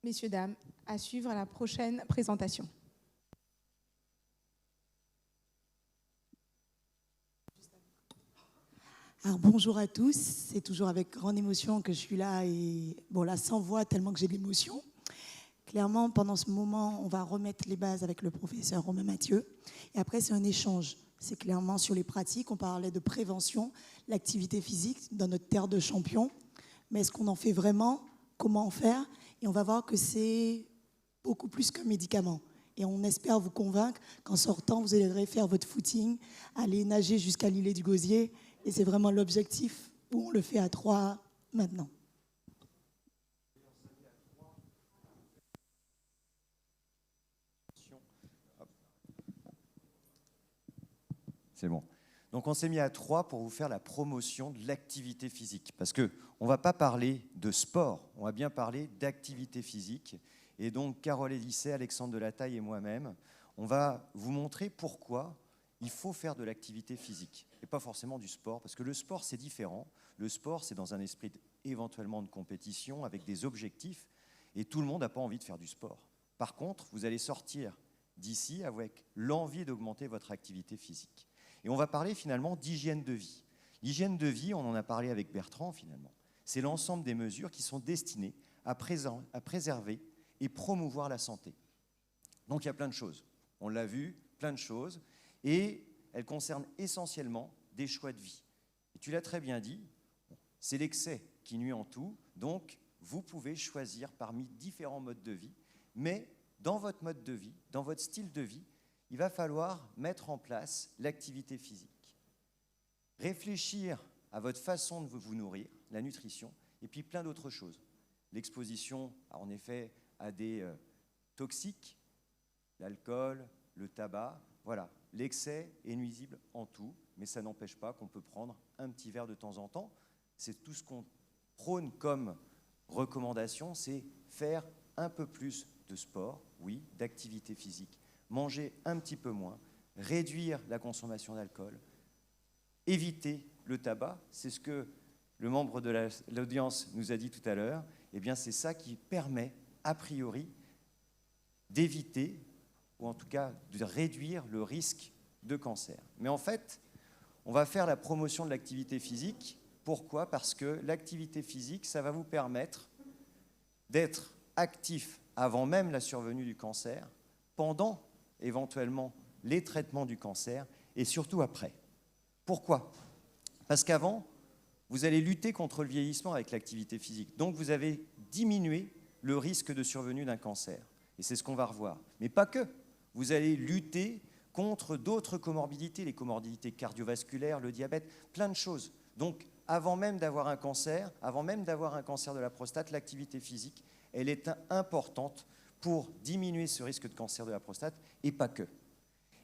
Messieurs, dames, à suivre la prochaine présentation. Alors, bonjour à tous, c'est toujours avec grande émotion que je suis là et bon là sans voix tellement que j'ai de l'émotion. Clairement, pendant ce moment, on va remettre les bases avec le professeur Romain Mathieu et après c'est un échange. C'est clairement sur les pratiques, on parlait de prévention, l'activité physique dans notre terre de champions, mais est-ce qu'on en fait vraiment? Comment en faire? Et on va voir que c'est beaucoup plus qu'un médicament. Et on espère vous convaincre qu'en sortant, vous allez faire votre footing, aller nager jusqu'à l'îlet du Gosier. Et c'est vraiment l'objectif où on le fait à 3 maintenant. C'est bon. Donc on s'est mis à 3 pour vous faire la promotion de l'activité physique. Parce qu'on ne va pas parler de sport, on va bien parler d'activité physique. Et donc Carole Elisset, Alexandre Delataille et moi-même, on va vous montrer pourquoi il faut faire de l'activité physique et pas forcément du sport, parce que le sport c'est différent. Le sport c'est dans un esprit éventuellement de compétition avec des objectifs et tout le monde n'a pas envie de faire du sport. Par contre, vous allez sortir d'ici avec l'envie d'augmenter votre activité physique. Et on va parler finalement d'hygiène de vie. L'hygiène de vie, on en a parlé avec Bertrand finalement, c'est l'ensemble des mesures qui sont destinées à préserver et promouvoir la santé. Donc il y a plein de choses, on l'a vu, plein de choses. Et elle concerne essentiellement des choix de vie. Et tu l'as très bien dit, c'est l'excès qui nuit en tout, donc vous pouvez choisir parmi différents modes de vie, mais dans votre mode de vie, dans votre style de vie, il va falloir mettre en place l'activité physique. Réfléchir à votre façon de vous nourrir, la nutrition, et puis plein d'autres choses. L'exposition, en effet, à des toxiques, l'alcool, le tabac, voilà. L'excès est nuisible en tout, mais ça n'empêche pas qu'on peut prendre un petit verre de temps en temps. C'est tout ce qu'on prône comme recommandation, c'est faire un peu plus de sport, oui, d'activité physique, manger un petit peu moins, réduire la consommation d'alcool, éviter le tabac, c'est ce que le membre de l'audience nous a dit tout à l'heure, eh bien c'est ça qui permet, a priori, d'éviter ou en tout cas de réduire le risque de cancer. Mais en fait, on va faire la promotion de l'activité physique. Pourquoi? Parce que l'activité physique, ça va vous permettre d'être actif avant même la survenue du cancer, pendant éventuellement les traitements du cancer et surtout après. Pourquoi? Parce qu'avant, vous allez lutter contre le vieillissement avec l'activité physique. Donc vous avez diminué le risque de survenue d'un cancer. Et c'est ce qu'on va revoir. Mais pas que. Vous allez lutter contre d'autres comorbidités, les comorbidités cardiovasculaires, le diabète, plein de choses. Donc, avant même d'avoir un cancer, avant même d'avoir un cancer de la prostate, l'activité physique, elle est importante pour diminuer ce risque de cancer de la prostate, et pas que.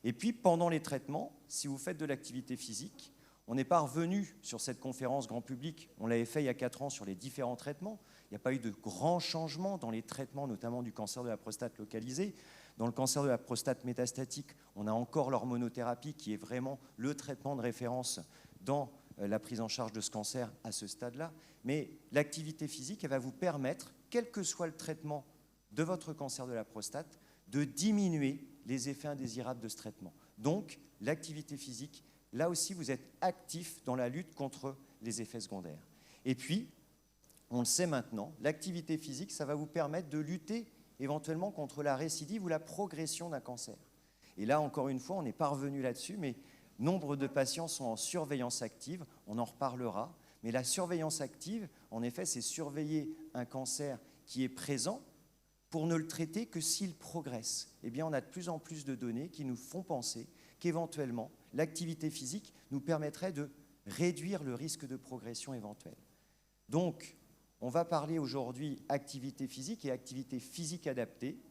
Et puis, pendant les traitements, si vous faites de l'activité physique, on n'est pas revenu sur cette conférence grand public, on l'avait fait il y a 4 ans sur les différents traitements, il n'y a pas eu de grands changements dans les traitements, notamment du cancer de la prostate localisé. Dans le cancer de la prostate métastatique, on a encore l'hormonothérapie qui est vraiment le traitement de référence dans la prise en charge de ce cancer à ce stade-là. Mais l'activité physique, elle va vous permettre, quel que soit le traitement de votre cancer de la prostate, de diminuer les effets indésirables de ce traitement. Donc, l'activité physique, là aussi, vous êtes actif dans la lutte contre les effets secondaires. Et puis, on le sait maintenant, l'activité physique, ça va vous permettre de lutter éventuellement contre la récidive ou la progression d'un cancer. Et là, encore une fois, on n'est pas revenu là-dessus, mais nombre de patients sont en surveillance active, on en reparlera, mais la surveillance active, en effet, c'est surveiller un cancer qui est présent pour ne le traiter que s'il progresse. Eh bien, on a de plus en plus de données qui nous font penser qu'éventuellement, l'activité physique nous permettrait de réduire le risque de progression éventuelle. Donc, on va parler aujourd'hui activité physique et activité physique adaptée,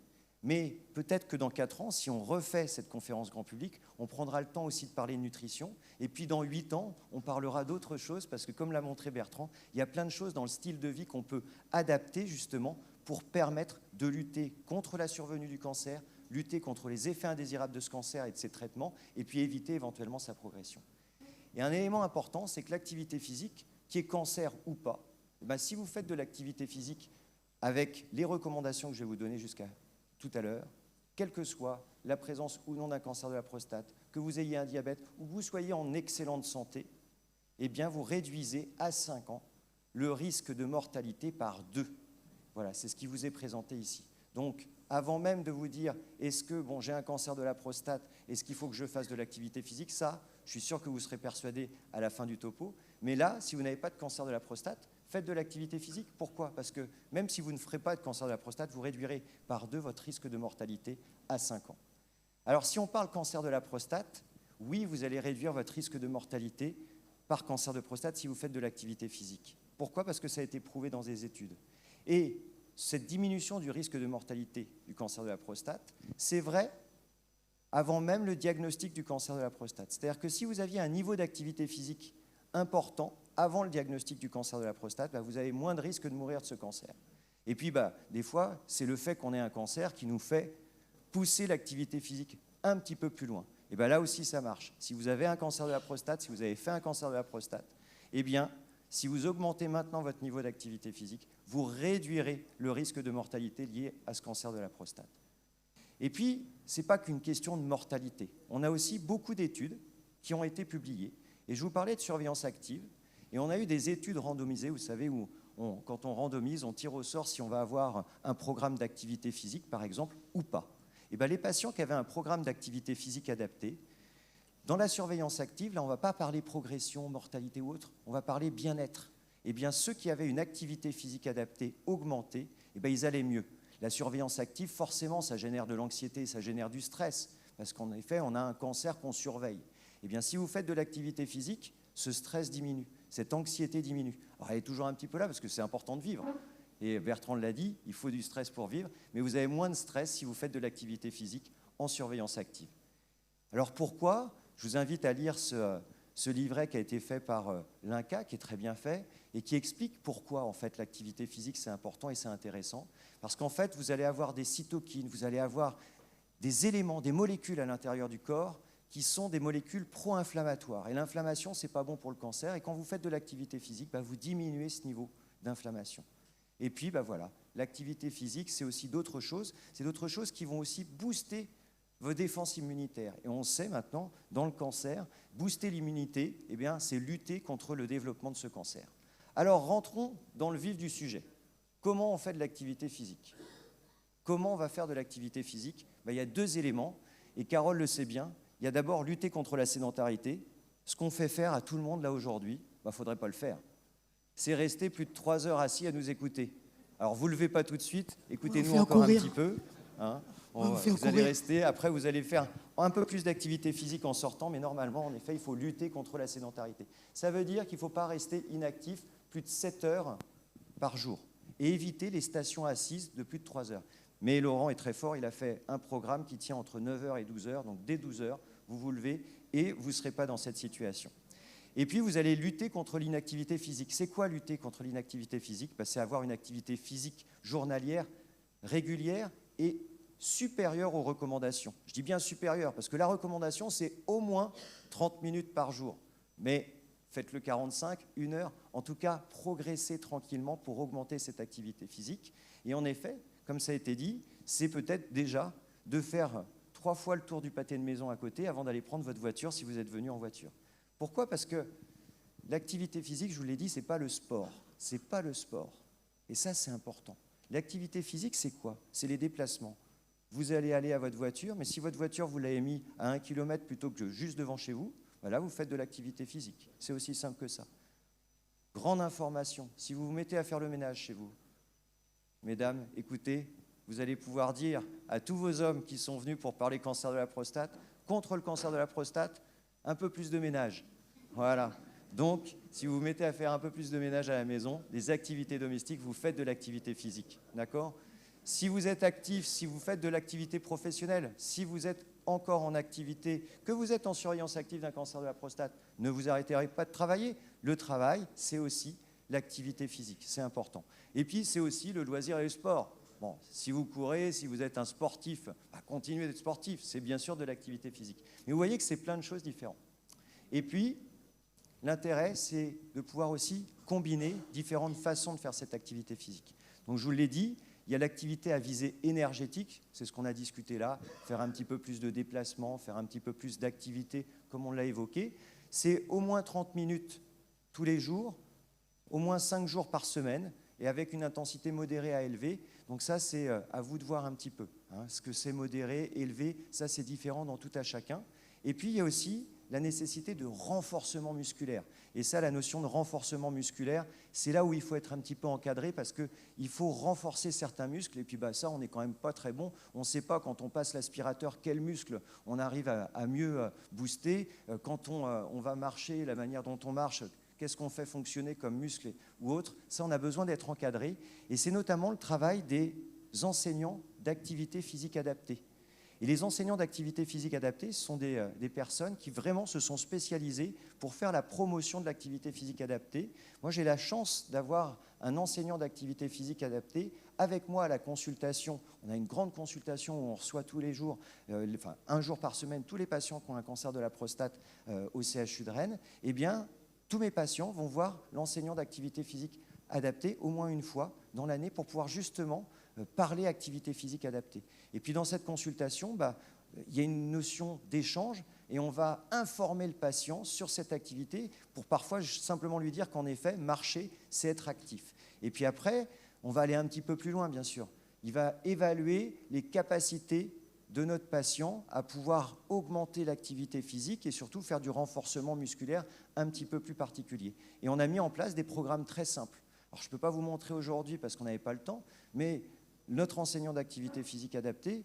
mais peut-être que dans 4 ans, si on refait cette conférence grand public, on prendra le temps aussi de parler de nutrition, et puis dans 8 ans, on parlera d'autres choses, parce que comme l'a montré Bertrand, il y a plein de choses dans le style de vie qu'on peut adapter justement pour permettre de lutter contre la survenue du cancer, lutter contre les effets indésirables de ce cancer et de ses traitements, et puis éviter éventuellement sa progression. Et un élément important, c'est que l'activité physique, qui est cancer ou pas, eh bien, si vous faites de l'activité physique avec les recommandations que je vais vous donner jusqu'à tout à l'heure, quelle que soit la présence ou non d'un cancer de la prostate, que vous ayez un diabète ou que vous soyez en excellente santé, eh bien vous réduisez à 5 ans le risque de mortalité par 2. Voilà, c'est ce qui vous est présenté ici. Donc, avant même de vous dire, est-ce que j'ai un cancer de la prostate, est-ce qu'il faut que je fasse de l'activité physique, ça, je suis sûr que vous serez persuadé à la fin du topo. Mais là, si vous n'avez pas de cancer de la prostate, faites de l'activité physique. Pourquoi? Parce que même si vous ne ferez pas de cancer de la prostate, vous réduirez par 2 votre risque de mortalité à 5 ans. Alors, si on parle cancer de la prostate, oui, vous allez réduire votre risque de mortalité par cancer de prostate si vous faites de l'activité physique. Pourquoi? Parce que ça a été prouvé dans des études. Et cette diminution du risque de mortalité du cancer de la prostate, c'est vrai avant même le diagnostic du cancer de la prostate. C'est-à-dire que si vous aviez un niveau d'activité physique important avant le diagnostic du cancer de la prostate, vous avez moins de risque de mourir de ce cancer. Et puis, des fois, c'est le fait qu'on ait un cancer qui nous fait pousser l'activité physique un petit peu plus loin. Et là aussi, ça marche. Si vous avez un cancer de la prostate, si vous avez fait un cancer de la prostate, eh bien, si vous augmentez maintenant votre niveau d'activité physique, vous réduirez le risque de mortalité lié à ce cancer de la prostate. Et puis, ce n'est pas qu'une question de mortalité. On a aussi beaucoup d'études qui ont été publiées. Et je vous parlais de surveillance active. Et on a eu des études randomisées, vous savez, où quand on randomise, on tire au sort si on va avoir un programme d'activité physique, par exemple, ou pas. Et les patients qui avaient un programme d'activité physique adapté, dans la surveillance active, là, on ne va pas parler progression, mortalité ou autre, on va parler bien-être. Eh bien, ceux qui avaient une activité physique adaptée augmentée, ils allaient mieux. La surveillance active, forcément, ça génère de l'anxiété, ça génère du stress, parce qu'en effet, on a un cancer qu'on surveille. Eh bien, si vous faites de l'activité physique, ce stress diminue, cette anxiété diminue. Alors, elle est toujours un petit peu là, parce que c'est important de vivre. Et Bertrand l'a dit, il faut du stress pour vivre, mais vous avez moins de stress si vous faites de l'activité physique en surveillance active. Alors, pourquoi? Je vous invite à lire ce livret qui a été fait par l'INCa, qui est très bien fait, et qui explique pourquoi en fait, l'activité physique c'est important et c'est intéressant. Parce qu'en fait, vous allez avoir des cytokines, vous allez avoir des éléments, des molécules à l'intérieur du corps qui sont des molécules pro-inflammatoires. Et l'inflammation, ce n'est pas bon pour le cancer. Et quand vous faites de l'activité physique, vous diminuez ce niveau d'inflammation. Et puis, voilà, l'activité physique, c'est aussi d'autres choses. C'est d'autres choses qui vont aussi booster vos défenses immunitaires. Et on sait maintenant, dans le cancer, booster l'immunité, c'est lutter contre le développement de ce cancer. Alors, rentrons dans le vif du sujet. Comment on fait de l'activité physique? Comment on va faire de l'activité physique? Il y a 2 éléments, et Carole le sait bien. Il y a d'abord lutter contre la sédentarité. Ce qu'on fait faire à tout le monde là aujourd'hui, il ne faudrait pas le faire. C'est rester plus de 3 heures assis à nous écouter. Alors, vous ne levez pas tout de suite, écoutez-nous encore un petit peu. Vous allez rester, après vous allez faire un peu plus d'activité physique en sortant, mais normalement, en effet, il faut lutter contre la sédentarité. Ça veut dire qu'il ne faut pas rester inactif plus de 7 heures par jour et éviter les stations assises de plus de 3 heures. Mais Laurent est très fort, il a fait un programme qui tient entre 9 heures et 12 heures, donc dès 12 heures, vous vous levez et vous ne serez pas dans cette situation. Et puis, vous allez lutter contre l'inactivité physique. C'est quoi lutter contre l'inactivité physique? C'est avoir une activité physique journalière, régulière et supérieure aux recommandations. Je dis bien supérieure, parce que la recommandation, c'est au moins 30 minutes par jour. Mais faites-le 45, 1 heure. En tout cas, progressez tranquillement pour augmenter cette activité physique. Et en effet, comme ça a été dit, c'est peut-être déjà de faire 3 fois le tour du pâté de maison à côté avant d'aller prendre votre voiture si vous êtes venu en voiture. Pourquoi? Parce que l'activité physique, je vous l'ai dit, ce n'est pas le sport. Ce n'est pas le sport. Et ça, c'est important. L'activité physique, c'est quoi? C'est les déplacements. Vous allez aller à votre voiture, mais si votre voiture, vous l'avez mis à 1 km plutôt que juste devant chez vous, là, vous faites de l'activité physique. C'est aussi simple que ça. Grande information, si vous vous mettez à faire le ménage chez vous, mesdames, écoutez, vous allez pouvoir dire à tous vos hommes qui sont venus pour parler cancer de la prostate, contre le cancer de la prostate, un peu plus de ménage. Voilà. Donc, si vous vous mettez à faire un peu plus de ménage à la maison, des activités domestiques, vous faites de l'activité physique. D'accord? Si vous êtes actif, si vous faites de l'activité professionnelle, si vous êtes encore en activité, que vous êtes en surveillance active d'un cancer de la prostate, ne vous arrêtez pas de travailler. Le travail, c'est aussi l'activité physique, c'est important. Et puis, c'est aussi le loisir et le sport. Bon, si vous courez, si vous êtes un sportif, continuez d'être sportif, c'est bien sûr de l'activité physique. Mais vous voyez que c'est plein de choses différentes. Et puis, l'intérêt, c'est de pouvoir aussi combiner différentes façons de faire cette activité physique. Donc je vous l'ai dit, il y a l'activité à visée énergétique, c'est ce qu'on a discuté là, faire un petit peu plus de déplacement, faire un petit peu plus d'activité, comme on l'a évoqué. C'est au moins 30 minutes tous les jours, au moins 5 jours par semaine, et avec une intensité modérée à élevée. Donc ça, c'est à vous de voir un petit peu. Ce que c'est modéré, élevé, ça c'est différent dans tout à chacun. Et puis il y a aussi la nécessité de renforcement musculaire. Et ça, la notion de renforcement musculaire, c'est là où il faut être un petit peu encadré parce qu'il faut renforcer certains muscles. Et puis ça, on n'est quand même pas très bon. On ne sait pas quand on passe l'aspirateur quel muscle on arrive à mieux booster. Quand on va marcher, la manière dont on marche, qu'est-ce qu'on fait fonctionner comme muscle ou autre. Ça, on a besoin d'être encadré. Et c'est notamment le travail des enseignants d'activité physique adaptée. Et les enseignants d'activité physique adaptée, ce sont des personnes qui vraiment se sont spécialisées pour faire la promotion de l'activité physique adaptée. Moi, j'ai la chance d'avoir un enseignant d'activité physique adaptée avec moi à la consultation. On a une grande consultation où on reçoit tous les jours, un jour par semaine, tous les patients qui ont un cancer de la prostate au CHU de Rennes. Eh bien, tous mes patients vont voir l'enseignant d'activité physique adaptée au moins une fois dans l'année pour pouvoir justement parler activité physique adaptée. Et puis dans cette consultation, il y a une notion d'échange et on va informer le patient sur cette activité pour parfois simplement lui dire qu'en effet, marcher, c'est être actif. Et puis après, on va aller un petit peu plus loin, bien sûr. Il va évaluer les capacités de notre patient à pouvoir augmenter l'activité physique et surtout faire du renforcement musculaire un petit peu plus particulier. Et on a mis en place des programmes très simples. Alors je ne peux pas vous montrer aujourd'hui parce qu'on n'avait pas le temps, mais notre enseignant d'activité physique adaptée,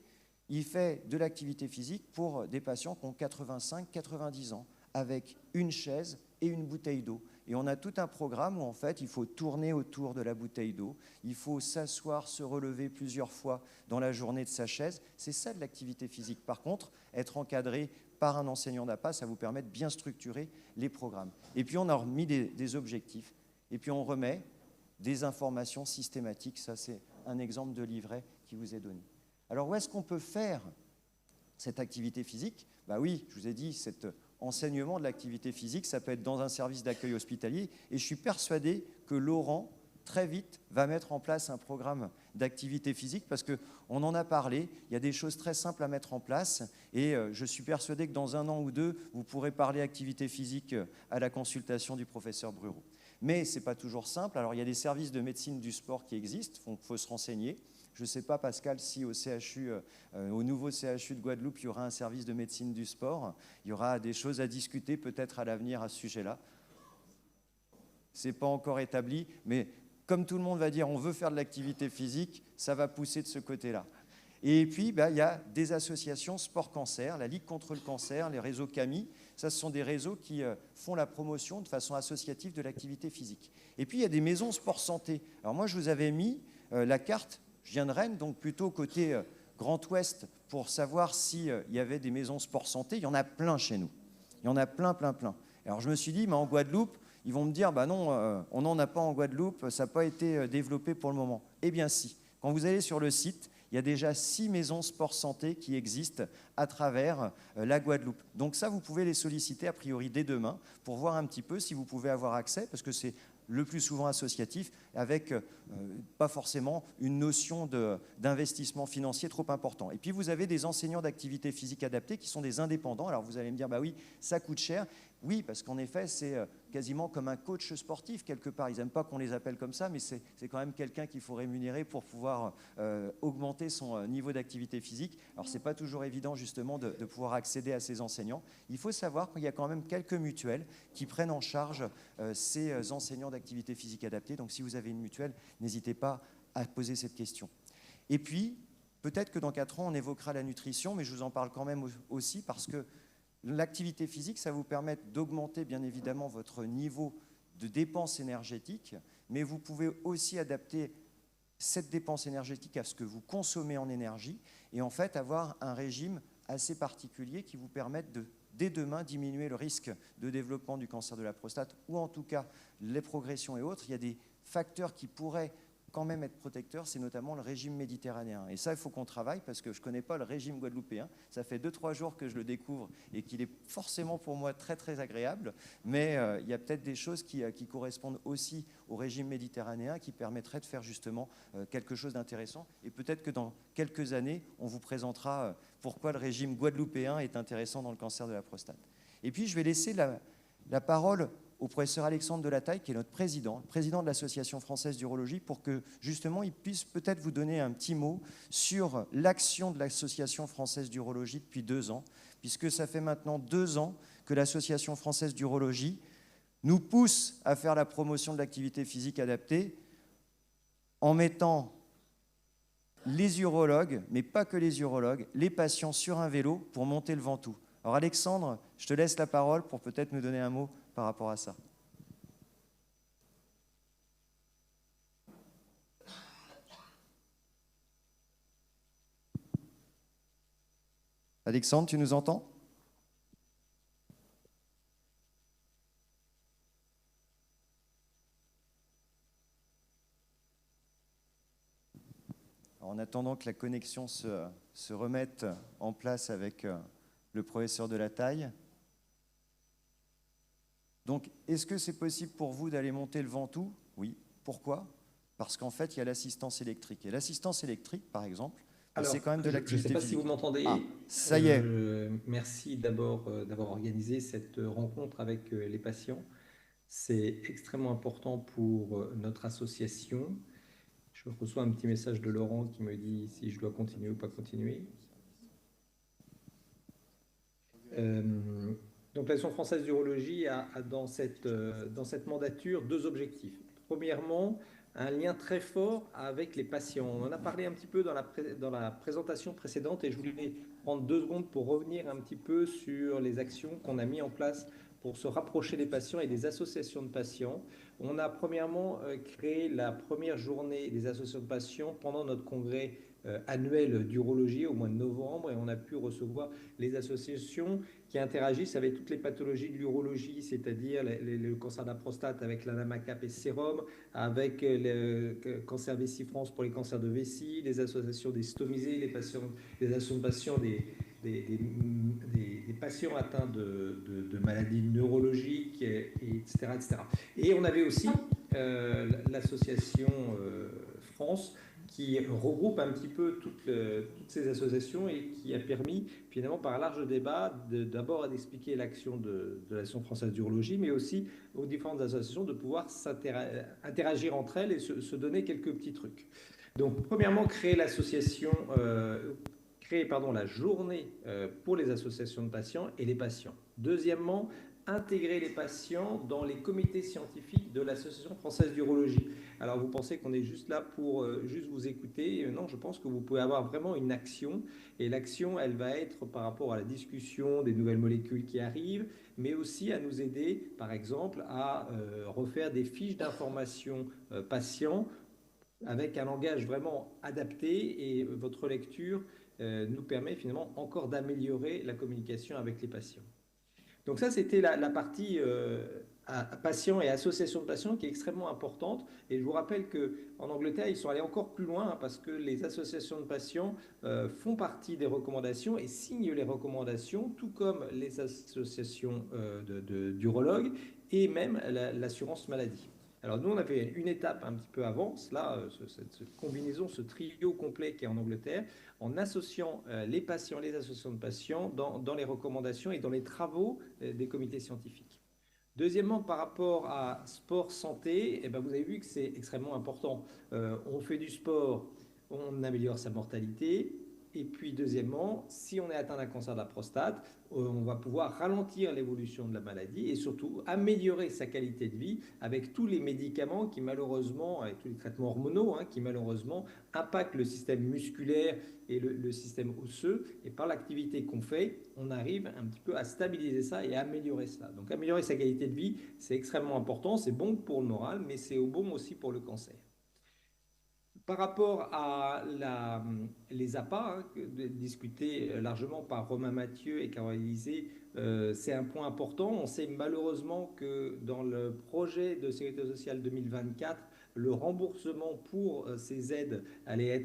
il fait de l'activité physique pour des patients qui ont 85-90 ans, avec une chaise et une bouteille d'eau. Et on a tout un programme où en fait, il faut tourner autour de la bouteille d'eau, il faut s'asseoir, se relever plusieurs fois dans la journée de sa chaise. C'est ça de l'activité physique. Par contre, être encadré par un enseignant d'APA, ça vous permet de bien structurer les programmes. Et puis on a remis des objectifs, et puis on remet des informations systématiques. Ça, c'est un exemple de livret qui vous est donné. Alors, où est-ce qu'on peut faire cette activité physique ? Oui, je vous ai dit, cet enseignement de l'activité physique, ça peut être dans un service d'accueil hospitalier. Et je suis persuadé que Laurent, très vite, va mettre en place un programme d'activité physique parce qu'on en a parlé. Il y a des choses très simples à mettre en place. Et je suis persuadé que dans 1 an ou 2, vous pourrez parler activité physique à la consultation du professeur Brureau. Mais ce n'est pas toujours simple. Alors, il y a des services de médecine du sport qui existent, il faut se renseigner. Je ne sais pas, Pascal, si au CHU, au nouveau CHU de Guadeloupe, il y aura un service de médecine du sport. Il y aura des choses à discuter peut-être à l'avenir à ce sujet-là. Ce n'est pas encore établi, mais comme tout le monde va dire on veut faire de l'activité physique, ça va pousser de ce côté-là. Et puis, il y a des associations sport cancer, la Ligue contre le cancer, les réseaux CAMI. Ça, ce sont des réseaux qui font la promotion de façon associative de l'activité physique. Et puis, il y a des maisons sport santé. Alors moi, je vous avais mis la carte, je viens de Rennes, donc plutôt côté Grand Ouest, pour savoir s'il y avait des maisons sport santé. Il y en a plein chez nous. Il y en a plein. Alors je me suis dit, en Guadeloupe, ils vont me dire, non, on n'en a pas en Guadeloupe, ça n'a pas été développé pour le moment. Eh bien si, quand vous allez sur le site, il y a déjà 6 maisons sport santé qui existent à travers la Guadeloupe. Donc ça, vous pouvez les solliciter a priori dès demain pour voir un petit peu si vous pouvez avoir accès, parce que c'est le plus souvent associatif, avec pas forcément une notion d'investissement financier trop important. Et puis vous avez des enseignants d'activité physique adaptée qui sont des indépendants. Alors vous allez me dire, oui, ça coûte cher. Oui, parce qu'en effet, c'est quasiment comme un coach sportif quelque part. Ils n'aiment pas qu'on les appelle comme ça, mais c'est quand même quelqu'un qu'il faut rémunérer pour pouvoir augmenter son niveau d'activité physique. Alors, ce n'est pas toujours évident justement de pouvoir accéder à ces enseignants. Il faut savoir qu'il y a quand même quelques mutuelles qui prennent en charge ces enseignants d'activité physique adaptée. Donc, si vous avez une mutuelle, n'hésitez pas à poser cette question. Et puis, peut-être que dans 4 ans, on évoquera la nutrition, mais je vous en parle quand même aussi parce que l'activité physique, ça vous permet d'augmenter bien évidemment votre niveau de dépense énergétique, mais vous pouvez aussi adapter cette dépense énergétique à ce que vous consommez en énergie et en fait avoir un régime assez particulier qui vous permette de, dès demain, diminuer le risque de développement du cancer de la prostate ou en tout cas les progressions et autres. Il y a des facteurs qui pourraient quand même être protecteur, c'est notamment le régime méditerranéen. Et ça, il faut qu'on travaille parce que je ne connais pas le régime guadeloupéen. Ça fait 2-3 jours que je le découvre et qu'il est forcément pour moi très très agréable. Mais il y a peut-être des choses qui correspondent aussi au régime méditerranéen qui permettraient de faire justement quelque chose d'intéressant. Et peut-être que dans quelques années, on vous présentera pourquoi le régime guadeloupéen est intéressant dans le cancer de la prostate. Et puis, je vais laisser la parole au professeur Alexandre Delataille, qui est notre président, le président de l'Association française d'urologie, pour que justement il puisse peut-être vous donner un petit mot sur l'action de l'Association française d'urologie depuis 2 ans, puisque ça fait maintenant 2 ans que l'Association française d'urologie nous pousse à faire la promotion de l'activité physique adaptée en mettant les urologues, mais pas que les urologues, les patients sur un vélo pour monter le Ventoux. Alors Alexandre, je te laisse la parole pour peut-être nous donner un mot par rapport à ça. Alexandre, tu nous entends ? Alors, en attendant que la connexion se remette en place avec le professeur Delataille. Donc, est-ce que c'est possible pour vous d'aller monter le Ventoux ? Oui. Pourquoi ? Parce qu'en fait, il y a l'assistance électrique. Et l'assistance électrique, par exemple, c'est quand même de l'activité physique. Je ne sais pas si vous m'entendez. Ah, ça y est. Merci d'abord d'avoir organisé cette rencontre avec les patients. C'est extrêmement important pour notre association. Je reçois un petit message de Laurent qui me dit si je dois continuer ou pas continuer. Donc l'Association française d'urologie a dans cette mandature 2 objectifs. Premièrement, un lien très fort avec les patients. On en a parlé un petit peu dans la présentation précédente et je voulais prendre 2 secondes pour revenir un petit peu sur les actions qu'on a mises en place pour se rapprocher des patients et des associations de patients. On a premièrement créé la première journée des associations de patients pendant notre congrès annuel d'urologie au mois de novembre et on a pu recevoir les associations qui interagissent avec toutes les pathologies de l'urologie, c'est-à-dire le cancer de la prostate avec l'anamacap et sérum, avec le cancer vessie France pour les cancers de vessie, les associations des stomisés, les associations de patients des patients atteints de maladies neurologiques, etc., etc. Et on avait aussi l'association France qui regroupe un petit peu toutes ces associations et qui a permis finalement par un large débat d'abord d'expliquer l'action de l'Association française d'urologie, mais aussi aux différentes associations de pouvoir interagir entre elles et se donner quelques petits trucs. Donc premièrement, créer la journée pour les associations de patients et les patients. Deuxièmement, intégrer les patients dans les comités scientifiques de l'Association française d'urologie. Alors vous pensez qu'on est juste là pour juste vous écouter? Non, je pense que vous pouvez avoir vraiment une action et l'action, elle va être par rapport à la discussion des nouvelles molécules qui arrivent, mais aussi à nous aider, par exemple, à refaire des fiches d'information patients avec un langage vraiment adapté et votre lecture nous permet finalement encore d'améliorer la communication avec les patients. Donc ça, c'était la partie patients et associations de patients qui est extrêmement importante. Et je vous rappelle qu'en Angleterre, ils sont allés encore plus loin parce que les associations de patients font partie des recommandations et signent les recommandations, tout comme les associations d'urologues et même l'assurance maladie. Alors nous, on a fait une étape un petit peu avant, cette combinaison, ce trio complet qui est en Angleterre, en associant les patients, les associations de patients dans les recommandations et dans les travaux des comités scientifiques. Deuxièmement, par rapport à sport-santé, eh ben, vous avez vu que c'est extrêmement important. On fait du sport, on améliore sa mortalité. Et puis deuxièmement, si on est atteint d'un cancer de la prostate, on va pouvoir ralentir l'évolution de la maladie et surtout améliorer sa qualité de vie avec tous les médicaments qui malheureusement, avec tous les traitements hormonaux, qui malheureusement impactent le système musculaire et le système osseux. Et par l'activité qu'on fait, on arrive un petit peu à stabiliser ça et à améliorer ça. Donc améliorer sa qualité de vie, c'est extrêmement important, c'est bon pour le moral, mais c'est bon aussi pour le cancer. Par rapport à les APA, discutés largement par Romain Mathieu et Caroline Élysée, c'est un point important. On sait malheureusement que dans le projet de sécurité sociale 2024, le remboursement pour ces aides allait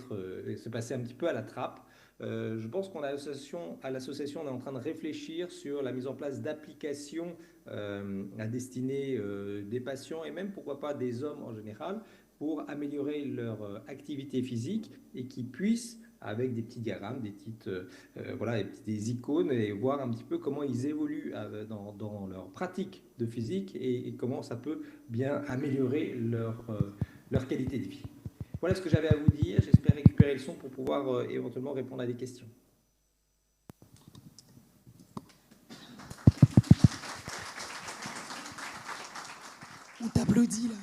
se passer un petit peu à la trappe. Je pense qu'à l'association, on est en train de réfléchir sur la mise en place d'applications à destinée des patients et même, pourquoi pas, des hommes en général, pour améliorer leur activité physique et qu'ils puissent, avec des petits diagrammes, des icônes, et voir un petit peu comment ils évoluent dans leur pratique de physique et comment ça peut bien améliorer leur qualité de vie. Voilà ce que j'avais à vous dire. J'espère récupérer le son pour pouvoir éventuellement répondre à des questions. On t'applaudit là.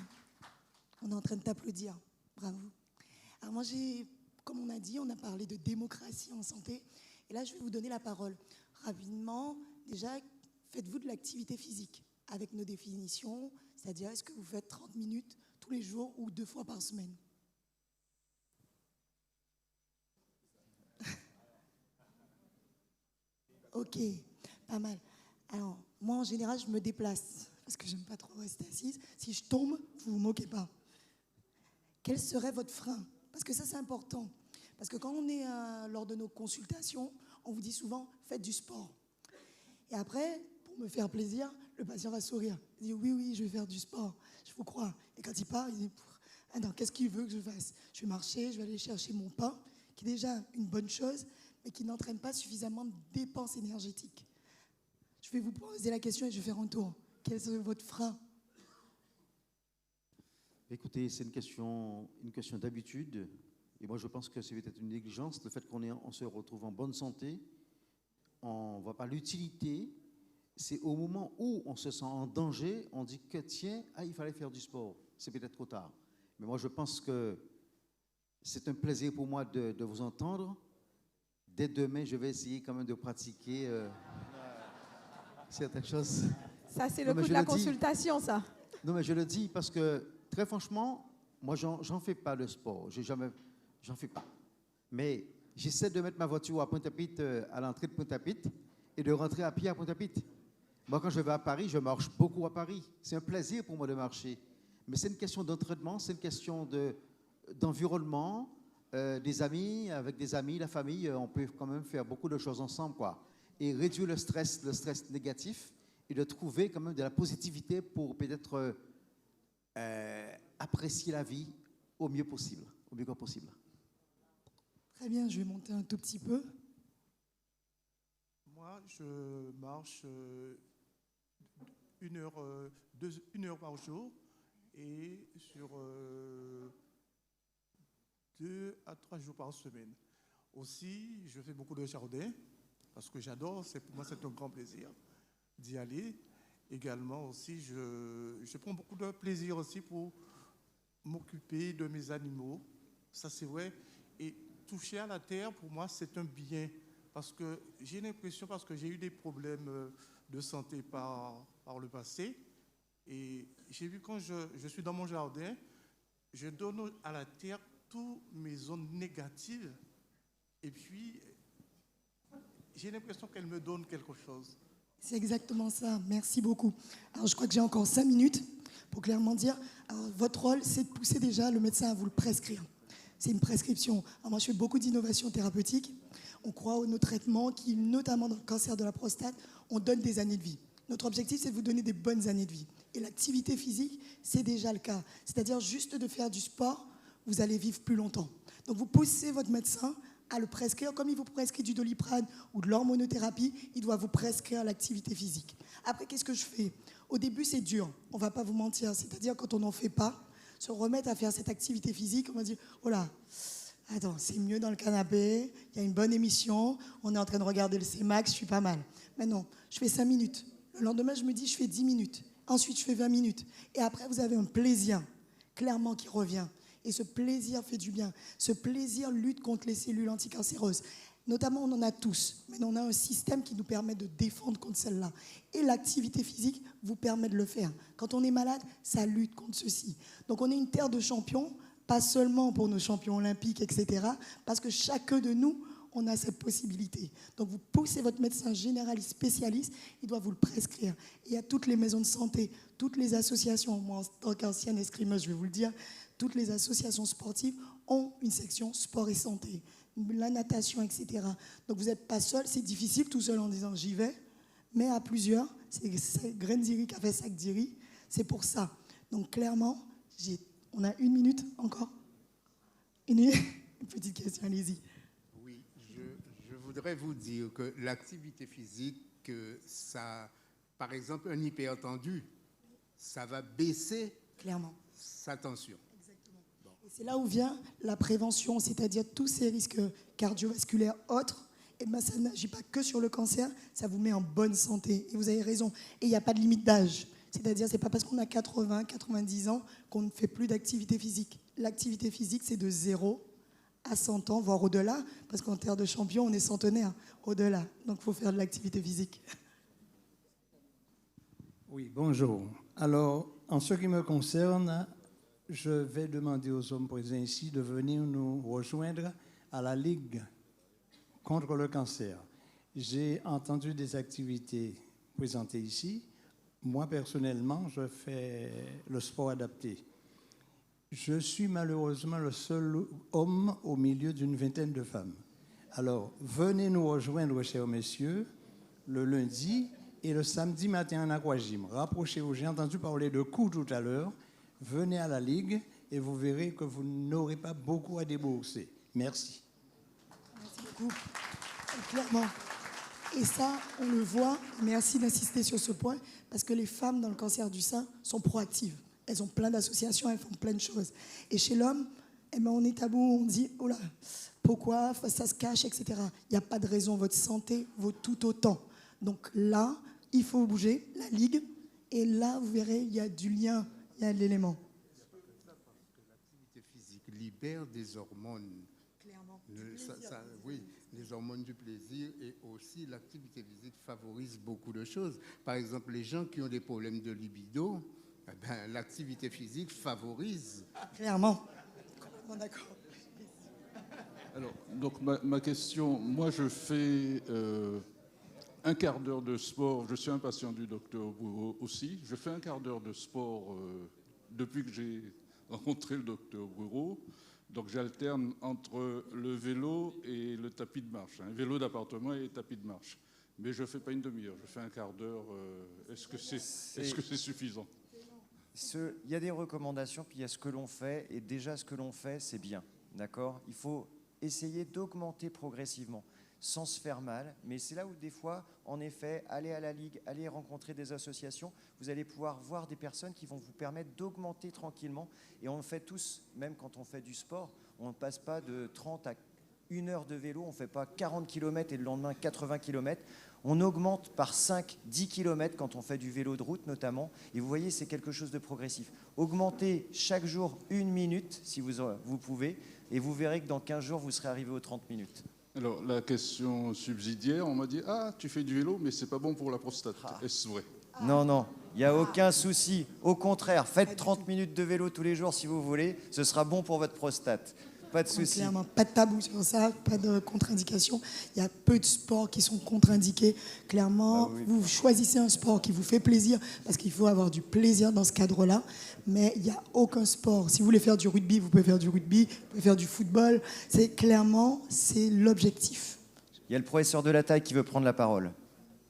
On est en train de t'applaudir. Bravo. Alors moi, comme on a dit, on a parlé de démocratie en santé. Et là, je vais vous donner la parole. Rapidement, déjà, faites-vous de l'activité physique avec nos définitions. C'est-à-dire, est-ce que vous faites 30 minutes tous les jours ou 2 fois par semaine? Ok, pas mal. Alors, moi, en général, je me déplace parce que je n'aime pas trop rester assise. Si je tombe, vous ne vous moquez pas. Quel serait votre frein? Parce que ça, c'est important. Parce que quand on est lors de nos consultations, on vous dit souvent, faites du sport. Et après, pour me faire plaisir, le patient va sourire. Il dit, oui, je vais faire du sport, je vous crois. Et quand il part, il dit, ah non, qu'est-ce qu'il veut que je fasse? Je vais marcher, je vais aller chercher mon pain, qui est déjà une bonne chose, mais qui n'entraîne pas suffisamment de dépenses énergétiques. Je vais vous poser la question et je vais faire un tour. Quel est votre frein? Écoutez, c'est une question d'habitude. Et moi, je pense que c'est peut-être une négligence, le fait qu'on se retrouve en bonne santé. On ne voit pas l'utilité. C'est au moment où on se sent en danger, on dit que tiens, il fallait faire du sport. C'est peut-être trop tard. Mais moi, je pense que c'est un plaisir pour moi de vous entendre. Dès demain, je vais essayer quand même de pratiquer certaines choses. Ça, c'est le coup de la consultation, ça. Non, mais je le dis parce que, très franchement, moi, j'en fais pas le sport. J'en fais pas. Mais j'essaie de mettre ma voiture à Pointe-à-Pitre, à l'entrée de Pointe-à-Pitre, et de rentrer à pied à Pointe-à-Pitre. Moi, quand je vais à Paris, je marche beaucoup à Paris. C'est un plaisir pour moi de marcher. Mais c'est une question d'entraînement, c'est une question d'environnement, des amis, avec des amis, la famille, on peut quand même faire beaucoup de choses ensemble, quoi. Et réduire le stress négatif, et de trouver quand même de la positivité pour peut-être apprécier la vie au mieux possible, au mieux possible. Très bien, je vais monter un tout petit peu. Moi, je marche 1 heure par jour et sur 2 à 3 jours par semaine. Aussi, je fais beaucoup de jardin parce que j'adore, pour moi c'est un grand plaisir d'y aller. Également aussi, je prends beaucoup de plaisir aussi pour m'occuper de mes animaux. Ça c'est vrai. Et toucher à la terre, pour moi, c'est un bien. Parce que j'ai l'impression, parce que j'ai eu des problèmes de santé par le passé. Et j'ai vu quand je suis dans mon jardin, je donne à la terre toutes mes zones négatives. Et puis, j'ai l'impression qu'elle me donne quelque chose. C'est exactement ça. Merci beaucoup. Alors, je crois que j'ai encore 5 minutes pour clairement dire. Alors, votre rôle, c'est de pousser déjà le médecin à vous le prescrire. C'est une prescription. Alors, moi, je fais beaucoup d'innovations thérapeutiques. On croit aux nos traitements qui, notamment dans le cancer de la prostate, on donne des années de vie. Notre objectif, c'est de vous donner des bonnes années de vie. Et l'activité physique, c'est déjà le cas. C'est-à-dire juste de faire du sport, vous allez vivre plus longtemps. Donc, vous poussez votre médecin à le prescrire, comme il vous prescrit du Doliprane ou de l'hormonothérapie, il doit vous prescrire l'activité physique. Après, qu'est-ce que je fais? Au début, c'est dur, on ne va pas vous mentir. C'est-à-dire, quand on n'en fait pas, se remettre à faire cette activité physique, on va dire, oh là, attends, c'est mieux dans le canapé, il y a une bonne émission, on est en train de regarder le C-Max, je suis pas mal. Mais non, je fais 5 minutes. Le lendemain, je me dis, je fais 10 minutes. Ensuite, je fais 20 minutes. Et après, vous avez un plaisir, clairement, qui revient. Et ce plaisir fait du bien. Ce plaisir lutte contre les cellules anticancéreuses. Notamment, on en a tous, mais on a un système qui nous permet de défendre contre celle-là. Et l'activité physique vous permet de le faire. Quand on est malade, ça lutte contre ceci. Donc, on est une terre de champions, pas seulement pour nos champions olympiques, etc., parce que chacun de nous, on a cette possibilité. Donc, vous poussez votre médecin généraliste, spécialiste, il doit vous le prescrire. Et il y a toutes les maisons de santé, toutes les associations, moi, en tant qu'ancienne escrimeuse, je vais vous le dire, toutes les associations sportives ont une section sport et santé, la natation, etc. Donc vous n'êtes pas seul, c'est difficile tout seul en disant j'y vais, mais à plusieurs, c'est Grenziri qui a fait Sacdiri, c'est pour ça. Donc clairement, on a 1 minute encore. Une petite question, allez-y. Oui, je voudrais vous dire que l'activité physique, ça, par exemple, un hypertendu, ça va baisser Clairement. sa tension. Exactement. Bon. Et c'est là où vient la prévention, c'est-à-dire tous ces risques cardiovasculaires autres. Et ben, ça n'agit pas que sur le cancer, ça vous met en bonne santé. Et vous avez raison. Et il n'y a pas de limite d'âge. C'est-à-dire, ce n'est pas parce qu'on a 80, 90 ans qu'on ne fait plus d'activité physique. L'activité physique, c'est de 0 à 100 ans, voire au-delà, parce qu'en terre de champion, on est centenaire, au-delà. Donc, il faut faire de l'activité physique. Oui, bonjour. Alors, en ce qui me concerne, je vais demander aux hommes présents ici de venir nous rejoindre à la Ligue contre le cancer. J'ai entendu des activités présentées ici. Moi, personnellement, je fais le sport adapté. Je suis malheureusement le seul homme au milieu d'une vingtaine de femmes. Alors, venez nous rejoindre, chers messieurs, le lundi et le samedi matin en aquagym. Rapprochez-vous, j'ai entendu parler de coups tout à l'heure. Venez à la Ligue et vous verrez que vous n'aurez pas beaucoup à débourser. Merci. Merci beaucoup. Clairement. Et ça, on le voit. Merci d'insister sur ce point, parce que les femmes dans le cancer du sein sont proactives. Elles ont plein d'associations, elles font plein de choses. Et chez l'homme, eh ben, on est tabou, on dit, oh là, pourquoi ça se cache, etc. Il n'y a pas de raison, votre santé vaut tout autant. Donc là, il faut bouger, la Ligue, et là, vous verrez, il y a du lien, il y a de l'élément. L'activité physique libère des hormones. Clairement. Oui, les hormones du plaisir, et aussi l'activité physique favorise beaucoup de choses. Par exemple, les gens qui ont des problèmes de libido, eh ben, l'activité physique favorise. Clairement. Complètement d'accord. Alors, donc ma question, moi je fais un quart d'heure de sport, je suis un patient du docteur Bourreau aussi, je fais un quart d'heure de sport depuis que j'ai rencontré le docteur Bourreau. Donc j'alterne entre le vélo et le tapis de marche, hein, vélo d'appartement et tapis de marche. Mais je ne fais pas une demi-heure, je fais un quart d'heure. Est-ce que c'est suffisant? Il y a des recommandations, puis il y a ce que l'on fait, et déjà ce que l'on fait, c'est bien, d'accord? Il faut essayer d'augmenter progressivement, sans se faire mal, mais c'est là où des fois, en effet, aller à la Ligue, aller rencontrer des associations, vous allez pouvoir voir des personnes qui vont vous permettre d'augmenter tranquillement, et on le fait tous, même quand on fait du sport, on ne passe pas de 30 à 1 heure de vélo, on ne fait pas 40 km et le lendemain 80 km, on augmente par 5-10 km quand on fait du vélo de route notamment, et vous voyez, c'est quelque chose de progressif. Augmentez chaque jour 1 minute, si vous pouvez, et vous verrez que dans 15 jours, vous serez arrivé aux 30 minutes. Alors, la question subsidiaire, on m'a dit « Ah, tu fais du vélo, mais c'est pas bon pour la prostate. Est-ce vrai? Non, non, il n'y a aucun souci. Au contraire, faites 30 minutes de vélo tous les jours si vous voulez, ce sera bon pour votre prostate. Pas de souci. Clairement, pas de tabou sur ça, pas de contre-indication. Il y a peu de sports qui sont contre-indiqués. Clairement, bah oui. Vous choisissez un sport qui vous fait plaisir, parce qu'il faut avoir du plaisir dans ce cadre-là. Mais il n'y a aucun sport. Si vous voulez faire du rugby, vous pouvez faire du rugby, vous pouvez faire du football. C'est l'objectif. Il y a le professeur de la taille qui veut prendre la parole.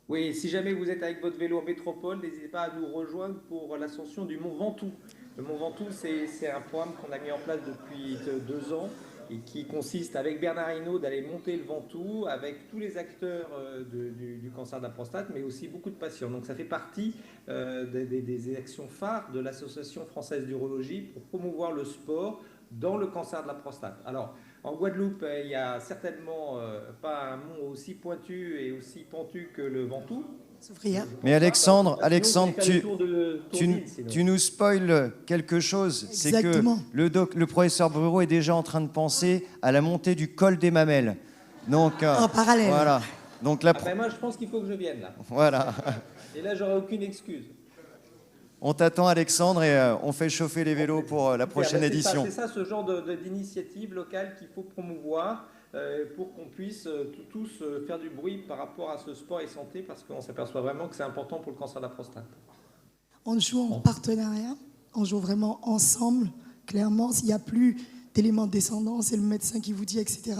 Oui, si jamais vous êtes avec votre vélo en métropole, n'hésitez pas à nous rejoindre pour l'ascension du Mont Ventoux. Le Mont Ventoux, c'est un programme qu'on a mis en place depuis 2 ans et qui consiste avec Bernard Hinault d'aller monter le Ventoux avec tous les acteurs du cancer de la prostate, mais aussi beaucoup de patients. Donc ça fait partie des actions phares de l'Association française d'urologie pour promouvoir le sport dans le cancer de la prostate. Alors, en Guadeloupe, il n'y a certainement pas un mont aussi pointu et aussi pentu que le Ventoux. Mais Alexandre, tu nous spoil quelque chose. C'est que le professeur Bourreau est déjà en train de penser à la montée du col des Mamelles. Donc, en parallèle. Voilà. Donc, moi, je pense qu'il faut que je vienne là. Voilà. Et là, j'aurai aucune excuse. On t'attend, Alexandre, et on fait chauffer les vélos pour la prochaine édition. C'est ça, ce genre d'initiative locale qu'il faut promouvoir pour qu'on puisse tous faire du bruit par rapport à ce sport et santé, parce qu'on s'aperçoit vraiment que c'est important pour le cancer de la prostate. On joue en partenariat, on joue vraiment ensemble. clairement, s'il n'y a plus d'éléments de descendance, c'est le médecin qui vous dit, etc.,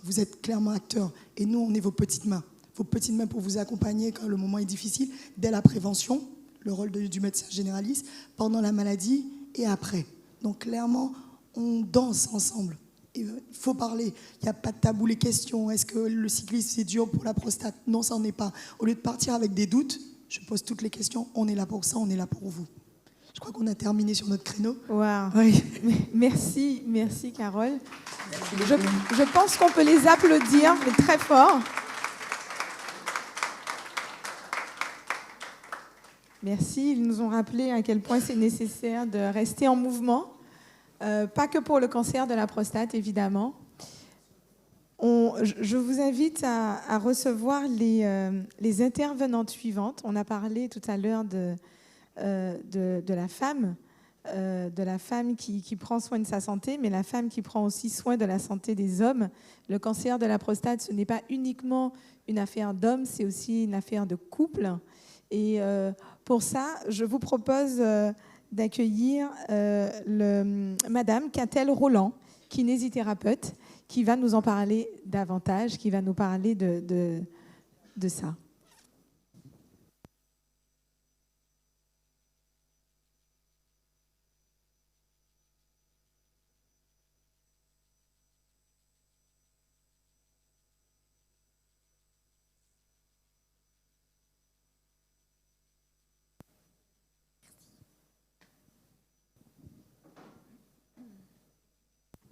vous êtes clairement acteur. Et nous, on est vos petites mains pour vous accompagner quand le moment est difficile, dès la prévention, le rôle du médecin généraliste, pendant la maladie et après. Donc clairement, on danse ensemble. Il faut parler. Il n'y a pas de tabou, les questions. Est-ce que le cyclisme, c'est dur pour la prostate? Non, ça n'en est pas. Au lieu de partir avec des doutes, je pose toutes les questions. On est là pour ça, on est là pour vous. Je crois qu'on a terminé sur notre créneau. Wow. Oui. Merci, merci Carole. Je pense qu'on peut les applaudir, mais très fort. Merci, ils nous ont rappelé à quel point c'est nécessaire de rester en mouvement, pas que pour le cancer de la prostate, évidemment. Je vous invite à recevoir les intervenantes suivantes. On a parlé tout à l'heure de la femme qui prend soin de sa santé, mais la femme qui prend aussi soin de la santé des hommes. Le cancer de la prostate, ce n'est pas uniquement une affaire d'hommes, c'est aussi une affaire de couple. Et pour ça, je vous propose d'accueillir Madame Catel Roland, kinésithérapeute, qui va nous en parler davantage, qui va nous parler de ça.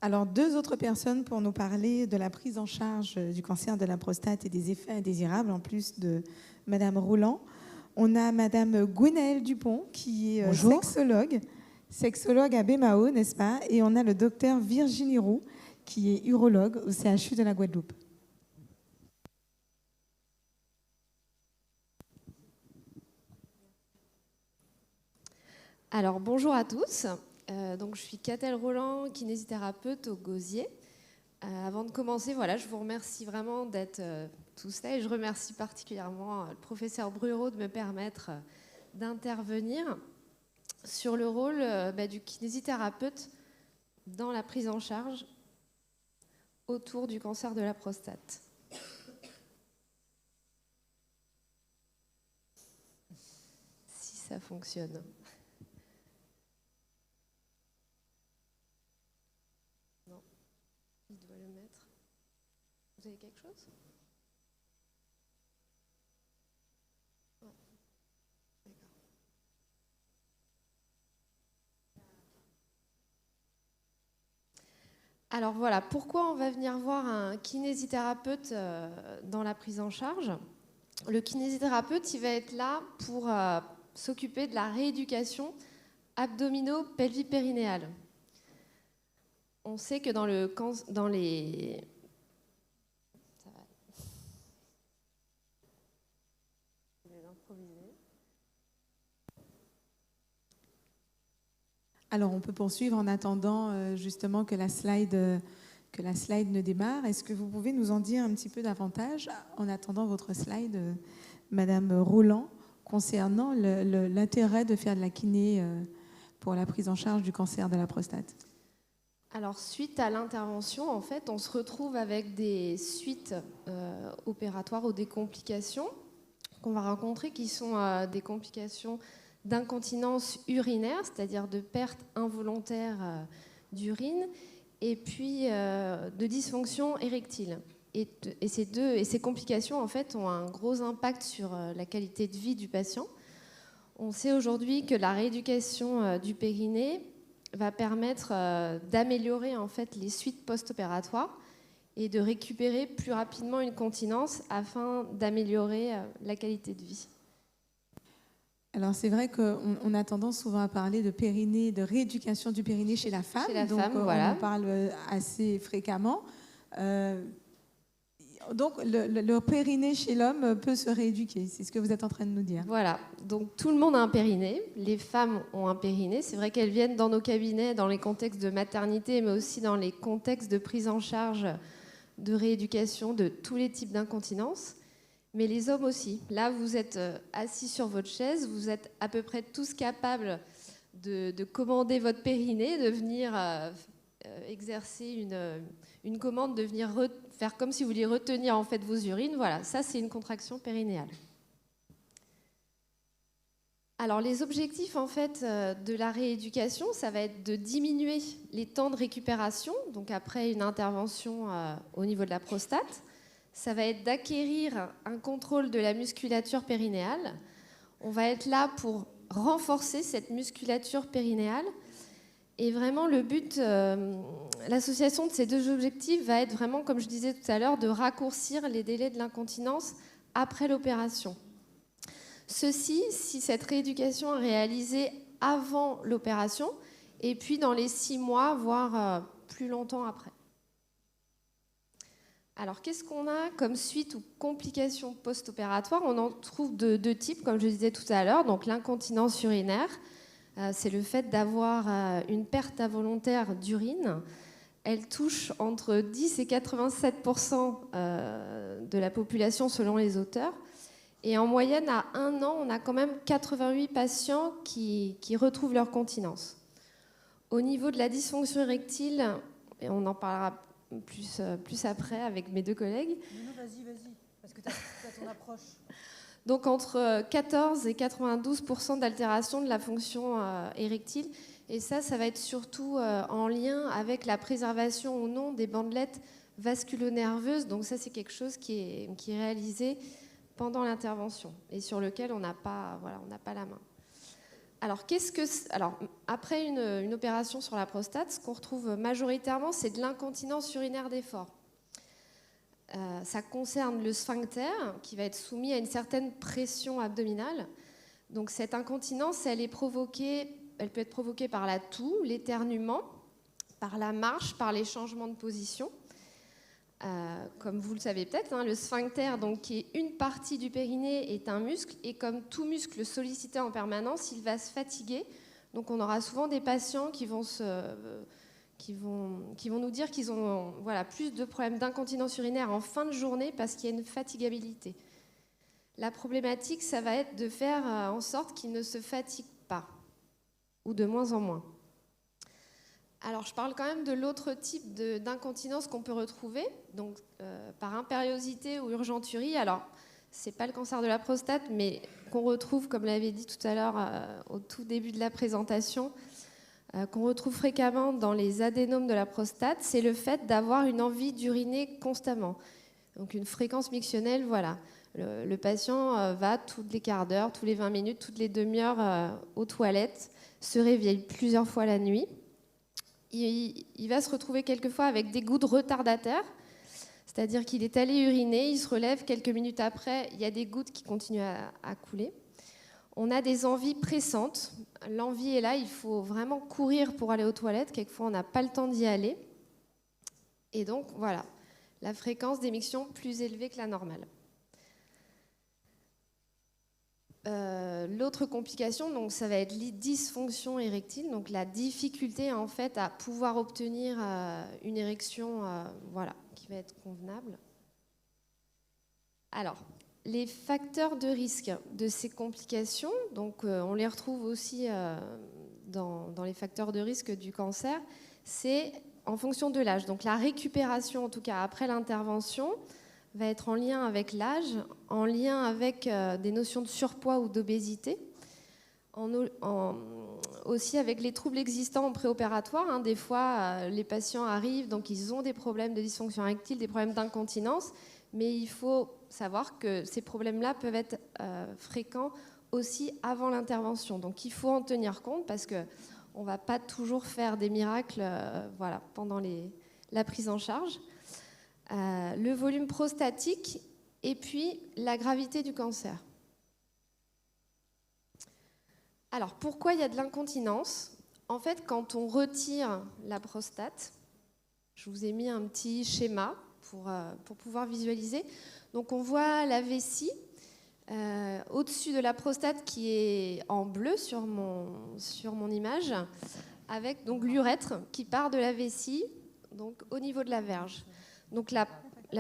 Alors, 2 autres personnes pour nous parler de la prise en charge du cancer de la prostate et des effets indésirables, en plus de Madame Roland. On a Madame Gwenaëlle Dupont, qui est sexologue à Bémao, n'est-ce pas? Et on a le docteur Virginie Roux, qui est urologue au CHU de la Guadeloupe. Alors, bonjour à tous. Donc, je suis Catel Roland, kinésithérapeute au Gosier. Avant de commencer, voilà, je vous remercie vraiment d'être tous là et je remercie particulièrement le professeur Brureau de me permettre d'intervenir sur le rôle du kinésithérapeute dans la prise en charge autour du cancer de la prostate. Si ça fonctionne. Il doit le mettre. Vous avez quelque chose? Ouais. D'accord. Alors voilà, pourquoi on va venir voir un kinésithérapeute dans la prise en charge? Le kinésithérapeute, il va être là pour s'occuper de la rééducation abdomino-pelvipérinéale. On sait que dans les... Ça va. Je vais l'improviser. Alors, on peut poursuivre en attendant justement que la slide ne démarre. Est-ce que vous pouvez nous en dire un petit peu davantage, en attendant votre slide, Madame Roland, concernant l'intérêt de faire de la kiné pour la prise en charge du cancer de la prostate? Alors, suite à l'intervention, en fait, on se retrouve avec des suites opératoires ou des complications qu'on va rencontrer qui sont des complications d'incontinence urinaire, c'est-à-dire de perte involontaire d'urine, et puis de dysfonction érectile. Et ces complications, en fait, ont un gros impact sur la qualité de vie du patient. On sait aujourd'hui que la rééducation du périnée va permettre d'améliorer en fait les suites post-opératoires et de récupérer plus rapidement une continence afin d'améliorer la qualité de vie. Alors c'est vrai qu'on a tendance souvent à parler de périnée, de rééducation du périnée chez la femme. Chez la donc femme, on voilà. en parle assez fréquemment. Donc le périnée chez l'homme peut se rééduquer, c'est ce que vous êtes en train de nous dire. Voilà, donc tout le monde a un périnée, les femmes ont un périnée, c'est vrai qu'elles viennent dans nos cabinets dans les contextes de maternité, mais aussi dans les contextes de prise en charge, de rééducation de tous les types d'incontinence, mais les hommes aussi. Là, vous êtes assis sur votre chaise, vous êtes à peu près tous capables de commander votre périnée, de venir exercer une commande, de venir faire comme si vous vouliez retenir en fait vos urines. Voilà, ça c'est une contraction périnéale. Alors les objectifs en fait de la rééducation, ça va être de diminuer les temps de récupération, donc après une intervention au niveau de la prostate. Ça va être d'acquérir un contrôle de la musculature périnéale. On va être là pour renforcer cette musculature périnéale. Et vraiment, le but, l'association de ces deux objectifs va être vraiment, comme je disais tout à l'heure, de raccourcir les délais de l'incontinence après l'opération. Ceci, si cette rééducation est réalisée avant l'opération, et puis dans les 6 mois, voire plus longtemps après. Alors, qu'est-ce qu'on a comme suite ou complications post-opératoires? On en trouve de deux types, comme je disais tout à l'heure. Donc, l'incontinence urinaire, c'est le fait d'avoir une perte involontaire d'urine. Elle touche entre 10 et 87% de la population selon les auteurs. Et en moyenne, à 1 an, on a quand même 88 patients qui retrouvent leur continence. Au niveau de la dysfonction érectile, et on en parlera plus après avec mes 2 collègues. Non, vas-y, parce que tu as ton approche. Donc entre 14 et 92% d'altération de la fonction érectile. Et ça va être surtout en lien avec la préservation ou non des bandelettes vasculo-nerveuses. Donc ça, c'est quelque chose qui est réalisé pendant l'intervention et sur lequel on n'a pas la main. Alors, après une opération sur la prostate, ce qu'on retrouve majoritairement, c'est de l'incontinence urinaire d'effort. Ça concerne le sphincter qui va être soumis à une certaine pression abdominale. Donc cette incontinence, elle peut être provoquée par la toux, l'éternuement, par la marche, par les changements de position. Comme vous le savez peut-être, le sphincter, donc, qui est une partie du périnée, est un muscle, et comme tout muscle sollicité en permanence, il va se fatiguer. Donc on aura souvent des patients qui vont nous dire qu'ils ont plus de problèmes d'incontinence urinaire en fin de journée parce qu'il y a une fatigabilité. La problématique, ça va être de faire en sorte qu'ils ne se fatiguent pas, ou de moins en moins. Alors, je parle quand même de l'autre type d'incontinence qu'on peut retrouver, donc par impériosité ou urgenturie. Alors, ce n'est pas le cancer de la prostate, mais qu'on retrouve, comme l'avait dit tout à l'heure au tout début de la présentation, qu'on retrouve fréquemment dans les adénomes de la prostate, c'est le fait d'avoir une envie d'uriner constamment. Donc, une fréquence mictionnelle, voilà. Le patient va toutes les quarts d'heure, tous les 20 minutes, toutes les demi-heures aux toilettes, se réveille plusieurs fois la nuit. Il va se retrouver quelquefois avec des gouttes retardataires, c'est-à-dire qu'il est allé uriner, il se relève, quelques minutes après, il y a des gouttes qui continuent à couler. On a des envies pressantes. L'envie est là, il faut vraiment courir pour aller aux toilettes. Quelquefois, on n'a pas le temps d'y aller. Et donc, voilà, la fréquence d'émission plus élevée que la normale. L'autre complication, donc, ça va être la dysfonction érectile, donc la difficulté en fait à pouvoir obtenir une érection qui va être convenable. Alors, les facteurs de risque de ces complications, donc on les retrouve aussi dans les facteurs de risque du cancer, c'est en fonction de l'âge. Donc la récupération, en tout cas après l'intervention, va être en lien avec l'âge, en lien avec des notions de surpoids ou d'obésité, aussi avec les troubles existants en préopératoire. Des fois, les patients arrivent, donc ils ont des problèmes de dysfonction érectile, des problèmes d'incontinence, mais il faut savoir que ces problèmes-là peuvent être fréquents aussi avant l'intervention. Donc il faut en tenir compte parce qu'on ne va pas toujours faire des miracles pendant la prise en charge. Le volume prostatique et puis la gravité du cancer. Alors, pourquoi il y a de l'incontinence? En fait, quand on retire la prostate, je vous ai mis un petit schéma pour pouvoir visualiser. Donc, on voit la vessie au-dessus de la prostate qui est en bleu sur mon image, avec donc l'urètre qui part de la vessie donc, au niveau de la verge. Donc là,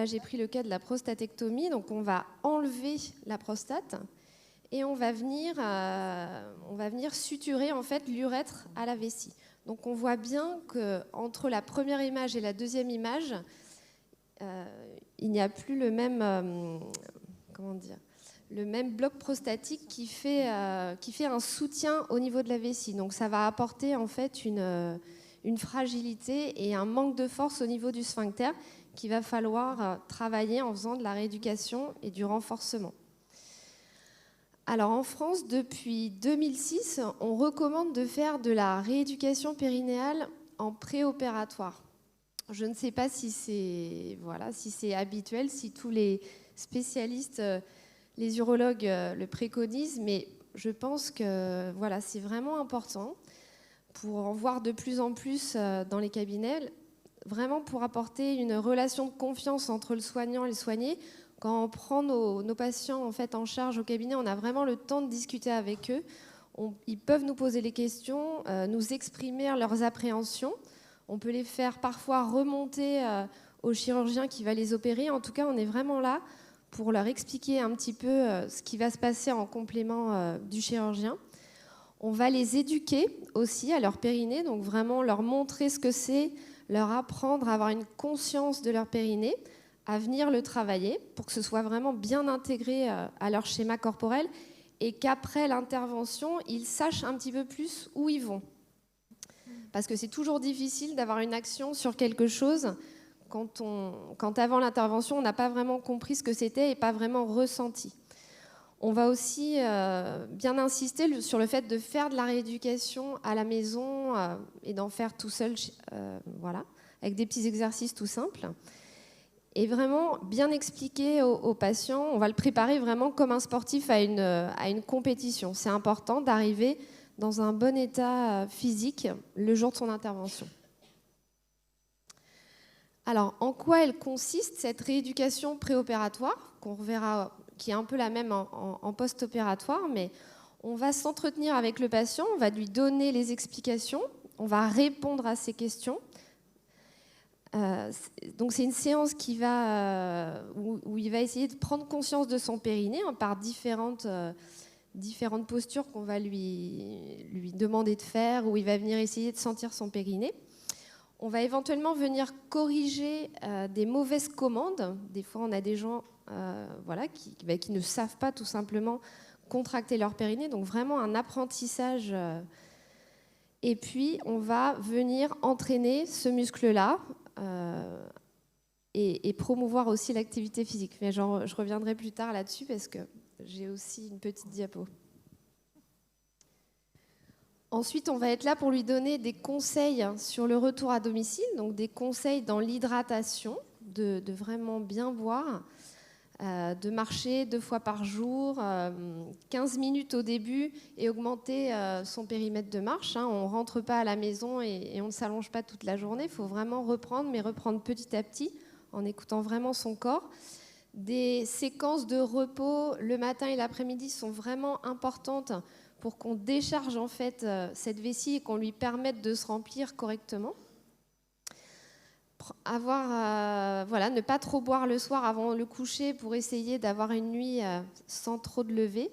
j'ai pris le cas de la prostatectomie. Donc, on va enlever la prostate. et on va venir suturer en fait l'urètre à la vessie. Donc on voit bien qu'entre la première image et la deuxième image, il n'y a plus le même, le même bloc prostatique qui fait un soutien au niveau de la vessie. Donc ça va apporter en fait une fragilité et un manque de force au niveau du sphincter qu'il va falloir travailler en faisant de la rééducation et du renforcement. Alors en France, depuis 2006, on recommande de faire de la rééducation périnéale en préopératoire. Je ne sais pas si c'est habituel, si tous les spécialistes, les urologues le préconisent, mais je pense que c'est vraiment important pour en voir de plus en plus dans les cabinets, vraiment pour apporter une relation de confiance entre le soignant et le soigné. Quand on prend nos patients en fait en charge au cabinet, on a vraiment le temps de discuter avec eux. Ils peuvent nous poser les questions, nous exprimer leurs appréhensions. On peut les faire parfois remonter au chirurgien qui va les opérer. En tout cas, on est vraiment là pour leur expliquer un petit peu ce qui va se passer en complément du chirurgien. On va les éduquer aussi à leur périnée, donc vraiment leur montrer ce que c'est, leur apprendre à avoir une conscience de leur périnée, à venir le travailler pour que ce soit vraiment bien intégré à leur schéma corporel et qu'après l'intervention, ils sachent un petit peu plus où ils vont. Parce que c'est toujours difficile d'avoir une action sur quelque chose quand avant l'intervention, on n'a pas vraiment compris ce que c'était et pas vraiment ressenti. On va aussi bien insister sur le fait de faire de la rééducation à la maison et d'en faire tout seul, avec des petits exercices tout simples. Et vraiment bien expliquer aux patients, on va le préparer vraiment comme un sportif à une compétition. C'est important d'arriver dans un bon état physique le jour de son intervention. Alors, en quoi elle consiste, cette rééducation préopératoire, qu'on reverra, qui est un peu la même en post-opératoire, mais on va s'entretenir avec le patient, on va lui donner les explications, on va répondre à ses questions. Donc c'est une séance où il va essayer de prendre conscience de son périnée par différentes postures qu'on va lui demander de faire, où il va venir essayer de sentir son périnée. On va éventuellement venir corriger des mauvaises commandes. Des fois, on a des gens qui ne savent pas tout simplement contracter leur périnée, donc vraiment un apprentissage. Et puis, on va venir entraîner ce muscle-là et promouvoir aussi l'activité physique. Mais je reviendrai plus tard là-dessus parce que j'ai aussi une petite diapo. Ensuite, on va être là pour lui donner des conseils sur le retour à domicile, donc des conseils dans l'hydratation, de vraiment bien boire, de marcher 2 fois par jour, 15 minutes au début et augmenter son périmètre de marche. On ne rentre pas à la maison et on ne s'allonge pas toute la journée. Il faut vraiment reprendre, mais reprendre petit à petit en écoutant vraiment son corps. Des séquences de repos le matin et l'après-midi sont vraiment importantes pour qu'on décharge en fait cette vessie et qu'on lui permette de se remplir correctement. Ne pas trop boire le soir avant le coucher pour essayer d'avoir une nuit sans trop de lever.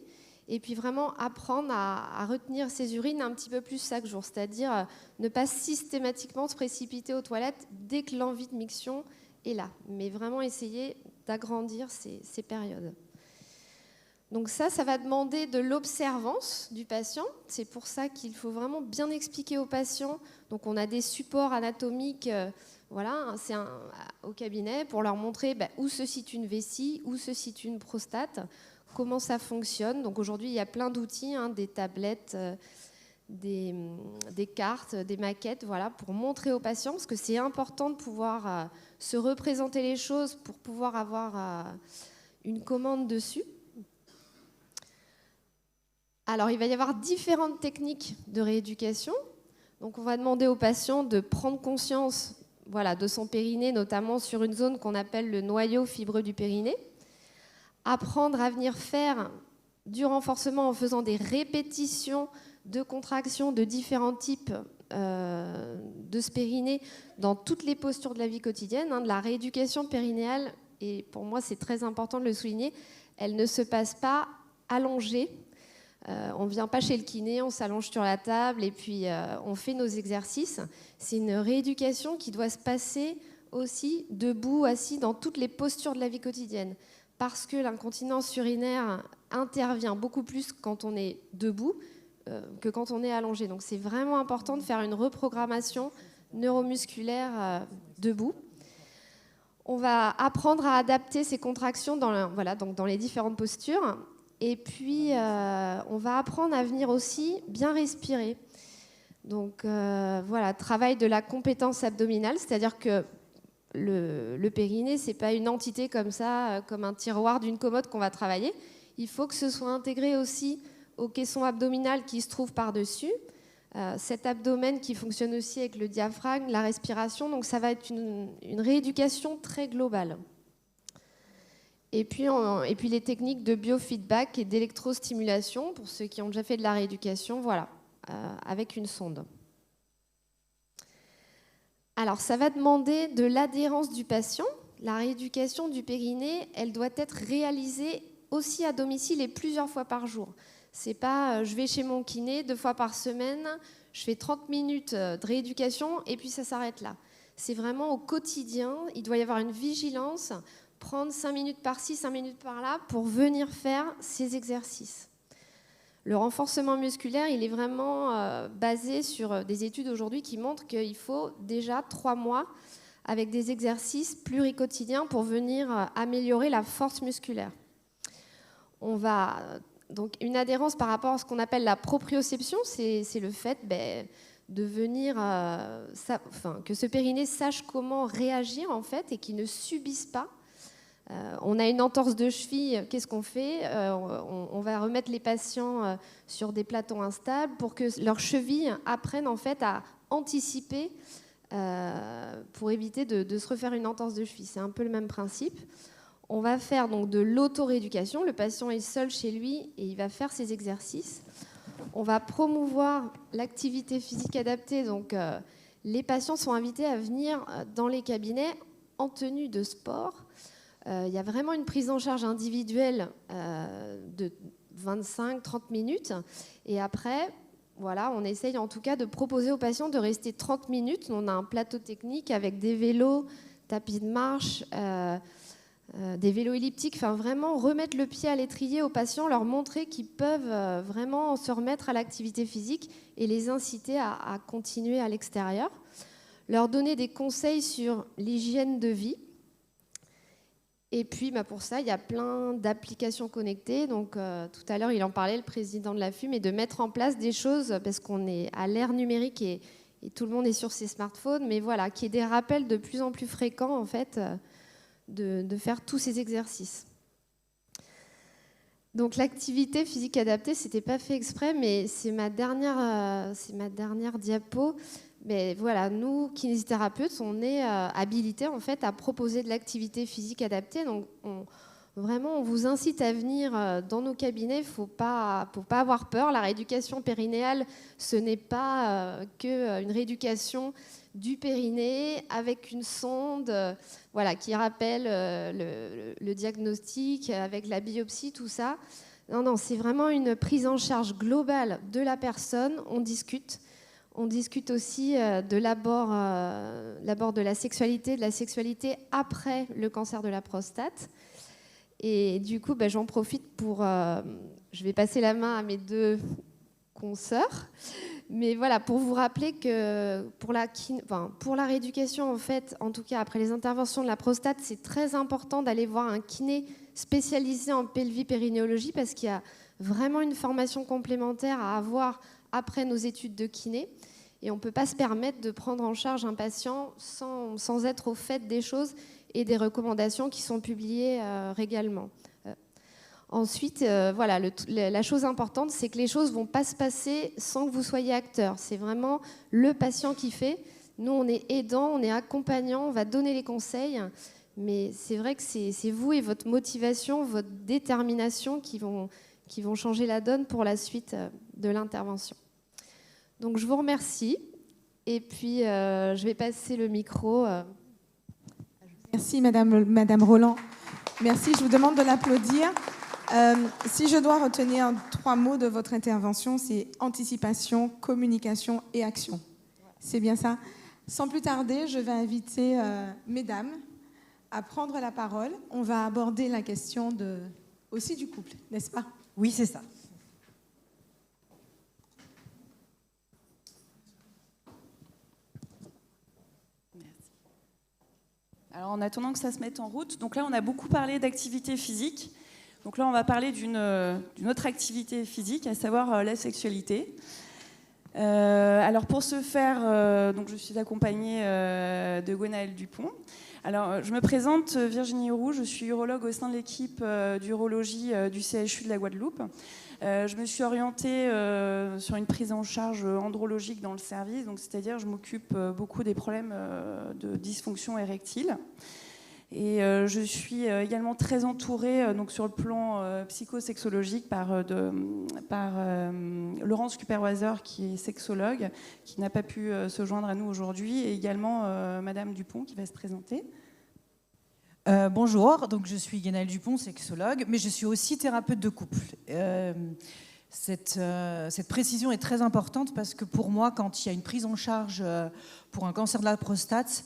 Et puis vraiment apprendre à retenir ses urines un petit peu plus chaque jour, c'est-à-dire ne pas systématiquement se précipiter aux toilettes dès que l'envie de miction est là, mais vraiment essayer d'agrandir ces périodes. Donc ça va demander de l'observance du patient. C'est pour ça qu'il faut vraiment bien expliquer au patient. Donc on a des supports anatomiques au cabinet pour leur montrer où se situe une vessie, où se situe une prostate, comment ça fonctionne. Donc aujourd'hui, il y a plein d'outils, des tablettes, des cartes, des maquettes, pour montrer aux patients, parce que c'est important de pouvoir se représenter les choses pour pouvoir avoir une commande dessus. Alors, il va y avoir différentes techniques de rééducation. Donc, on va demander au patient de prendre conscience de son périnée, notamment sur une zone qu'on appelle le noyau fibreux du périnée. Apprendre à venir faire du renforcement en faisant des répétitions de contractions de différents types de ce périnée dans toutes les postures de la vie quotidienne. De la rééducation périnéale, et pour moi, c'est très important de le souligner, elle ne se passe pas allongé. On ne vient pas chez le kiné, on s'allonge sur la table et puis on fait nos exercices. C'est une rééducation qui doit se passer aussi debout, assis, dans toutes les postures de la vie quotidienne. Parce que l'incontinence urinaire intervient beaucoup plus quand on est debout que quand on est allongé. Donc c'est vraiment important de faire une reprogrammation neuromusculaire debout. On va apprendre à adapter ces contractions dans les différentes postures. Et puis, on va apprendre à venir aussi bien respirer. Donc, travail de la compétence abdominale, c'est-à-dire que le périnée, ce n'est pas une entité comme ça, comme un tiroir d'une commode qu'on va travailler. Il faut que ce soit intégré aussi au caisson abdominal qui se trouve par-dessus. Cet abdomen qui fonctionne aussi avec le diaphragme, la respiration. Donc, ça va être une rééducation très globale. Et puis les techniques de biofeedback et d'électrostimulation, pour ceux qui ont déjà fait de la rééducation, avec une sonde. Alors, ça va demander de l'adhérence du patient. La rééducation du périnée, elle doit être réalisée aussi à domicile et plusieurs fois par jour. C'est pas je vais chez mon kiné 2 fois par semaine, je fais 30 minutes de rééducation et puis ça s'arrête là. C'est vraiment au quotidien, il doit y avoir une vigilance, prendre 5 minutes par-ci, 5 minutes par-là pour venir faire ces exercices. Le renforcement musculaire, il est vraiment basé sur des études aujourd'hui qui montrent qu'il faut déjà 3 mois avec des exercices pluriquotidiens pour venir améliorer la force musculaire. On va donc une adhérence par rapport à ce qu'on appelle la proprioception, c'est le fait de venir, que ce périnée sache comment réagir en fait et qu'il ne subisse pas. On a une entorse de cheville, qu'est-ce qu'on fait ? On va remettre les patients sur des platons instables pour que leurs chevilles apprennent en fait à anticiper pour éviter de se refaire une entorse de cheville. C'est un peu le même principe. On va faire donc de l'auto-rééducation. Le patient est seul chez lui et il va faire ses exercices. On va promouvoir l'activité physique adaptée. Donc, les patients sont invités à venir dans les cabinets en tenue de sport. Il y a vraiment une prise en charge individuelle de 25-30 minutes. Et après, on essaye en tout cas de proposer aux patients de rester 30 minutes. On a un plateau technique avec des vélos, tapis de marche, des vélos elliptiques. Enfin, vraiment remettre le pied à l'étrier aux patients, leur montrer qu'ils peuvent vraiment se remettre à l'activité physique et les inciter à continuer à l'extérieur. Leur donner des conseils sur l'hygiène de vie. Et puis, pour ça, il y a plein d'applications connectées. Donc, tout à l'heure, il en parlait, le président de la FUM, et de mettre en place des choses, parce qu'on est à l'ère numérique et tout le monde est sur ses smartphones, mais voilà, qu'il y ait des rappels de plus en plus fréquents, en fait, de faire tous ces exercices. Donc, l'activité physique adaptée, c'était pas fait exprès, mais c'est ma dernière diapo. Mais voilà, nous, kinésithérapeutes, on est habilités en fait à proposer de l'activité physique adaptée. Donc, on vous incite à venir dans nos cabinets. Il ne faut pas avoir peur. La rééducation périnéale, ce n'est pas qu'une rééducation du périnée avec une sonde qui rappelle le diagnostic avec la biopsie, tout ça. Non, c'est vraiment une prise en charge globale de la personne. On discute. On discute aussi de l'abord de la sexualité après le cancer de la prostate. Et du coup, j'en profite pour... je vais passer la main à mes 2 consoeurs. Mais voilà, pour vous rappeler que pour la rééducation, en fait, en tout cas après les interventions de la prostate, c'est très important d'aller voir un kiné spécialisé en pelvipérinéologie parce qu'il y a vraiment une formation complémentaire à avoir après nos études de kiné. Et on ne peut pas se permettre de prendre en charge un patient sans être au fait des choses et des recommandations qui sont publiées régulièrement. Ensuite, la chose importante, c'est que les choses ne vont pas se passer sans que vous soyez acteur. C'est vraiment le patient qui fait. Nous, on est aidant, on est accompagnant, on va donner les conseils. Mais c'est vrai que c'est vous et votre motivation, votre détermination qui vont changer la donne pour la suite de l'intervention. Donc, je vous remercie. Et puis, je vais passer le micro. Merci, Madame Roland. Merci, je vous demande de l'applaudir. Si je dois retenir 3 mots de votre intervention, c'est anticipation, communication et action. C'est bien ça? Sans plus tarder, je vais inviter mesdames à prendre la parole. On va aborder la question aussi du couple, n'est-ce pas? Oui, c'est ça. Alors, en attendant que ça se mette en route, donc là, on a beaucoup parlé d'activité physique. Donc là, on va parler d'une autre activité physique, à savoir la sexualité. Alors, pour ce faire, donc je suis accompagnée de Gwenaëlle Dupont. Alors, je me présente, Virginie Roux, je suis urologue au sein de l'équipe d'urologie du CHU de la Guadeloupe. Je me suis orientée sur une prise en charge andrologique dans le service, donc c'est-à-dire je m'occupe beaucoup des problèmes de dysfonction érectile. Et je suis également très entourée donc sur le plan psychosexologique par Laurence Kuperweiser, qui est sexologue, qui n'a pas pu se joindre à nous aujourd'hui, et également Madame Dupont qui va se présenter. Bonjour, donc je suis Gwenaëlle Dupont, sexologue, mais je suis aussi thérapeute de couple. Cette précision est très importante parce que pour moi, quand il y a une prise en charge pour un cancer de la prostate,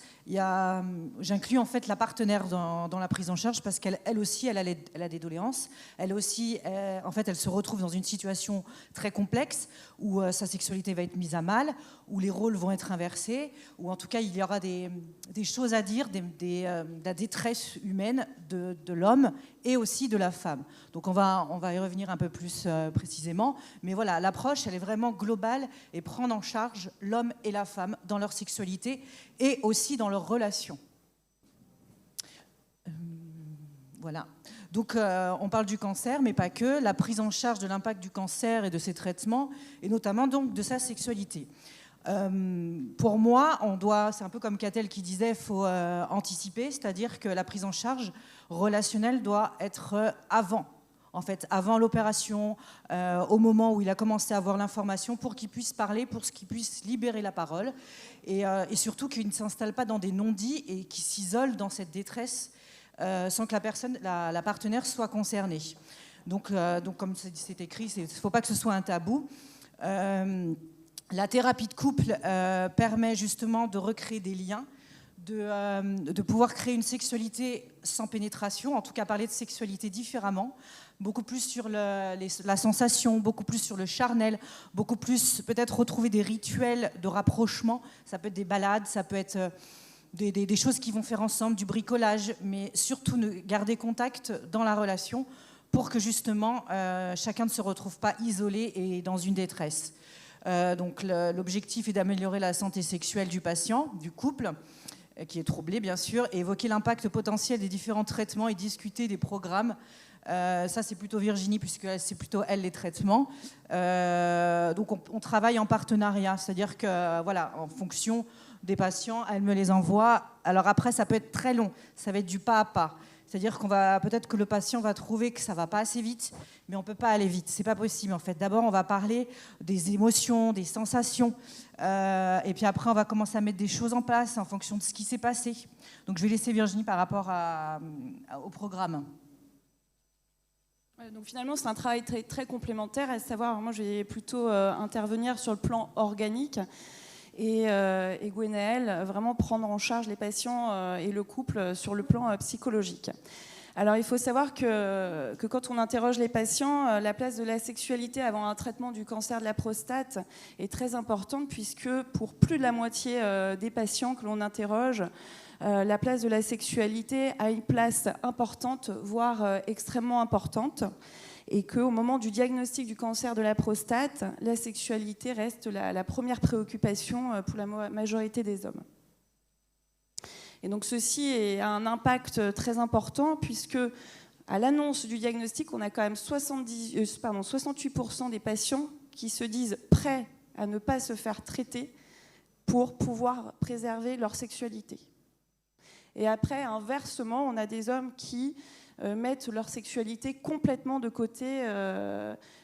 j'inclus en fait la partenaire dans la prise en charge parce qu'elle aussi, elle a des doléances. Elle aussi, en fait, elle se retrouve dans une situation très complexe où sa sexualité va être mise à mal, où les rôles vont être inversés, où en tout cas, il y aura des choses à dire, la détresse humaine de l'homme et aussi de la femme. Donc on va y revenir un peu plus précisément. Mais voilà, l'approche, elle est vraiment globale et prendre en charge l'homme et la femme dans leur sexualité et aussi dans leurs relations. Voilà. Donc on parle du cancer, mais pas que. La prise en charge de l'impact du cancer et de ses traitements, et notamment donc de sa sexualité. Pour moi, c'est un peu comme Catel qui disait, il faut anticiper, c'est-à-dire que la prise en charge relationnelle doit être avant l'opération, au moment où il a commencé à avoir l'information, pour qu'il puisse parler, pour qu'il puisse libérer la parole, et surtout qu'il ne s'installe pas dans des non-dits et qu'il s'isole dans cette détresse sans que la partenaire soit concernée. Donc comme c'est écrit, il ne faut pas que ce soit un tabou. La thérapie de couple permet justement de recréer des liens, de pouvoir créer une sexualité sans pénétration, en tout cas parler de sexualité différemment, beaucoup plus sur la sensation, beaucoup plus sur le charnel, beaucoup plus peut-être retrouver des rituels de rapprochement. Ça peut être des balades, ça peut être des choses qui vont faire ensemble, du bricolage, mais surtout garder contact dans la relation pour que justement chacun ne se retrouve pas isolé et dans une détresse. Donc l'objectif est d'améliorer la santé sexuelle du patient, du couple, qui est troublé bien sûr, et évoquer l'impact potentiel des différents traitements et discuter des programmes. Ça c'est plutôt Virginie, puisque c'est plutôt elle les traitements. Donc on travaille en partenariat, c'est-à-dire que voilà, en fonction des patients, elle me les envoie. Alors après ça peut être très long, ça va être du pas à pas. C'est-à-dire peut-être que le patient va trouver que ça va pas assez vite, mais on peut pas aller vite, c'est pas possible en fait. D'abord on va parler des émotions, des sensations, et puis après on va commencer à mettre des choses en place en fonction de ce qui s'est passé. Donc je vais laisser Virginie par rapport au programme. Donc finalement c'est un travail très, très complémentaire, à savoir, moi je vais plutôt intervenir sur le plan organique. Et Gwenaëlle, vraiment prendre en charge les patients et le couple sur le plan psychologique. Alors il faut savoir que quand on interroge les patients, la place de la sexualité avant un traitement du cancer de la prostate est très importante, puisque pour plus de la moitié des patients que l'on interroge, la place de la sexualité a une place importante, voire extrêmement importante. Et qu'au moment du diagnostic du cancer de la prostate, la sexualité reste la première préoccupation pour la majorité des hommes. Et donc ceci a un impact très important, puisque à l'annonce du diagnostic, on a quand même 68% des patients qui se disent prêts à ne pas se faire traiter pour pouvoir préserver leur sexualité. Et après, inversement, on a des hommes qui mettent leur sexualité complètement de côté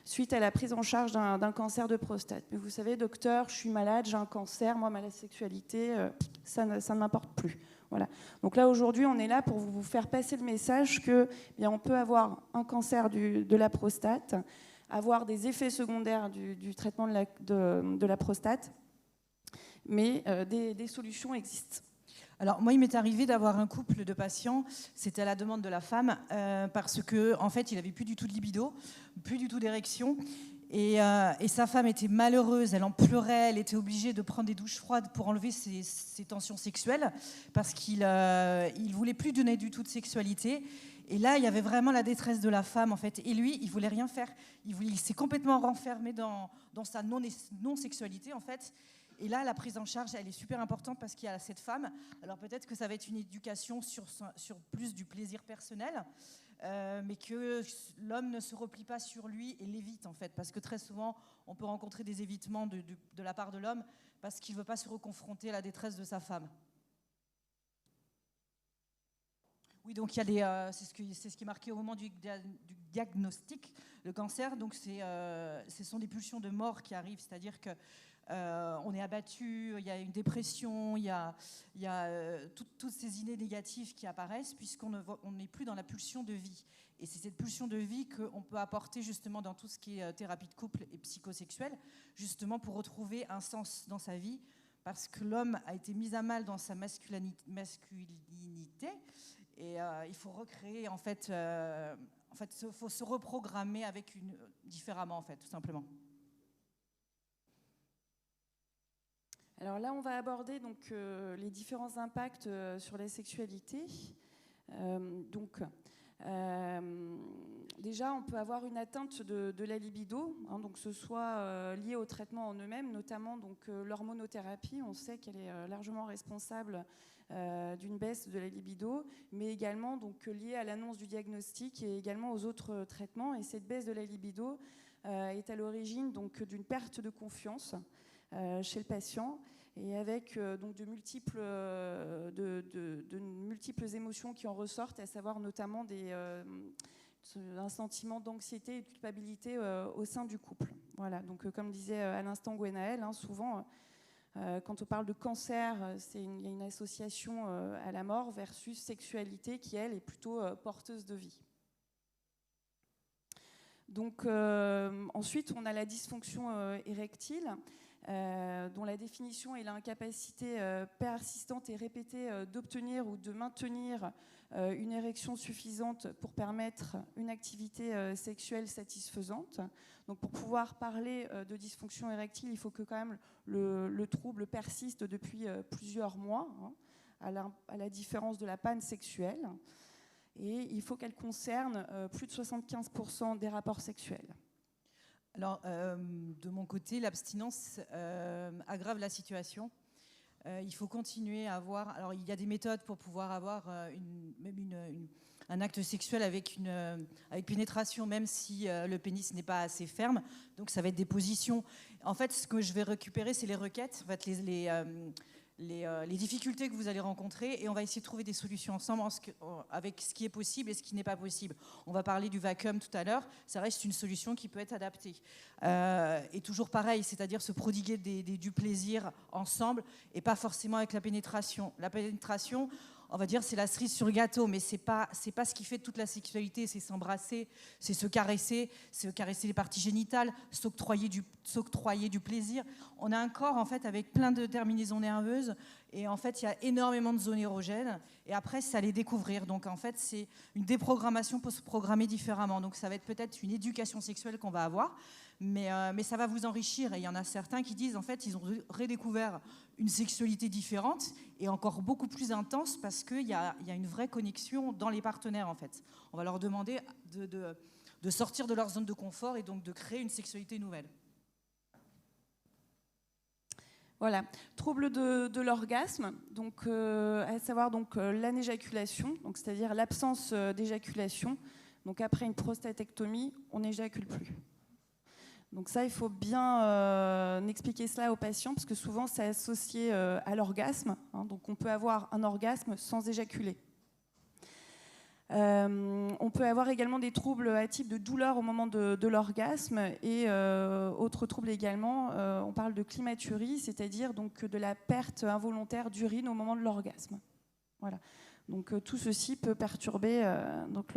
suite à la prise en charge d'un cancer de prostate. Mais vous savez, docteur, je suis malade, j'ai un cancer, moi, ma sexualité, ça ne m'importe plus. Voilà. Donc là, aujourd'hui, on est là pour vous faire passer le message que, bien, on peut avoir un cancer de la prostate, avoir des effets secondaires du traitement de la prostate, mais des solutions existent. Alors moi, il m'est arrivé d'avoir un couple de patients, c'était à la demande de la femme, parce que en fait, il avait plus du tout de libido, plus du tout d'érection, et sa femme était malheureuse, elle en pleurait, elle était obligée de prendre des douches froides pour enlever ses tensions sexuelles, parce qu'il voulait plus donner du tout de sexualité. Et là, il y avait vraiment la détresse de la femme, en fait. Et lui, il voulait rien faire. Il s'est complètement renfermé dans sa non-sexualité, en fait. Et là, la prise en charge, elle est super importante parce qu'il y a cette femme. Alors peut-être que ça va être une éducation sur plus du plaisir personnel, mais que l'homme ne se replie pas sur lui et l'évite, en fait. Parce que très souvent, on peut rencontrer des évitements de la part de l'homme parce qu'il ne veut pas se reconfronter à la détresse de sa femme. Oui, donc il y a c'est ce qui est marqué au moment du diagnostic, le cancer. Donc ce sont des pulsions de mort qui arrivent, c'est-à-dire que on est abattu, il y a une dépression, il y a toutes ces idées négatives qui apparaissent puisqu'on n'est plus dans la pulsion de vie. Et c'est cette pulsion de vie qu'on peut apporter justement dans tout ce qui est thérapie de couple et psychosexuelle, justement pour retrouver un sens dans sa vie, parce que l'homme a été mis à mal dans sa masculinité. Et il faut recréer, en fait, il faut se reprogrammer différemment, en fait, tout simplement. Alors là, on va aborder donc les différents impacts sur la sexualité. Déjà, on peut avoir une atteinte de la libido, hein, donc que ce soit lié au traitement en eux-mêmes, notamment donc l'hormonothérapie. On sait qu'elle est largement responsable d'une baisse de la libido, mais également donc liée à l'annonce du diagnostic et également aux autres traitements. Et cette baisse de la libido est à l'origine donc d'une perte de confiance chez le patient, et avec donc de multiples émotions qui en ressortent, à savoir notamment un sentiment d'anxiété et de culpabilité au sein du couple. Voilà, donc comme disait à l'instant Gwenaëlle, hein, souvent quand on parle de cancer, il y a une association à la mort versus sexualité qui, elle, est plutôt porteuse de vie. Donc ensuite, on a la dysfonction érectile, dont la définition est l'incapacité persistante et répétée d'obtenir ou de maintenir une érection suffisante pour permettre une activité sexuelle satisfaisante. Donc pour pouvoir parler de dysfonction érectile, il faut que quand même le trouble persiste depuis plusieurs mois, hein, à la différence de la panne sexuelle. Et il faut qu'elle concerne plus de 75% des rapports sexuels. Alors, de mon côté, l'abstinence aggrave la situation. Il faut continuer à avoir... Alors, il y a des méthodes pour pouvoir avoir un acte sexuel avec pénétration, même si le pénis n'est pas assez ferme. Donc, ça va être des positions. En fait, ce que je vais récupérer, c'est les requêtes, en fait, les difficultés que vous allez rencontrer, et on va essayer de trouver des solutions ensemble avec ce qui est possible et ce qui n'est pas possible. On va parler du vacuum tout à l'heure, ça reste une solution qui peut être adaptée. Et toujours pareil, c'est-à-dire se prodiguer du plaisir ensemble et pas forcément avec la pénétration. La pénétration, on va dire, c'est la cerise sur le gâteau, mais c'est pas ce qui fait toute la sexualité, c'est s'embrasser, c'est se caresser les parties génitales, s'octroyer du plaisir. On a un corps, en fait, avec plein de terminaisons nerveuses, et en fait, il y a énormément de zones érogènes, et après, c'est à les découvrir. Donc, en fait, c'est une déprogrammation pour se programmer différemment. Donc, ça va être peut-être une éducation sexuelle qu'on va avoir, mais ça va vous enrichir. Et il y en a certains qui disent, en fait, ils ont redécouvert une sexualité différente et encore beaucoup plus intense parce qu'il y a une vraie connexion dans les partenaires, en fait. On va leur demander de sortir de leur zone de confort et donc de créer une sexualité nouvelle. Voilà, trouble de l'orgasme, donc à savoir donc l'anéjaculation, donc c'est-à-dire l'absence d'éjaculation. Donc après une prostatectomie, on n'éjacule plus. Donc ça, il faut bien expliquer cela aux patients, parce que souvent, c'est associé à l'orgasme. Hein, donc on peut avoir un orgasme sans éjaculer. On peut avoir également des troubles à type de douleur au moment de l'orgasme et autres troubles également, on parle de climaturie, c'est-à-dire donc de la perte involontaire d'urine au moment de l'orgasme. Voilà. Donc tout ceci peut perturber donc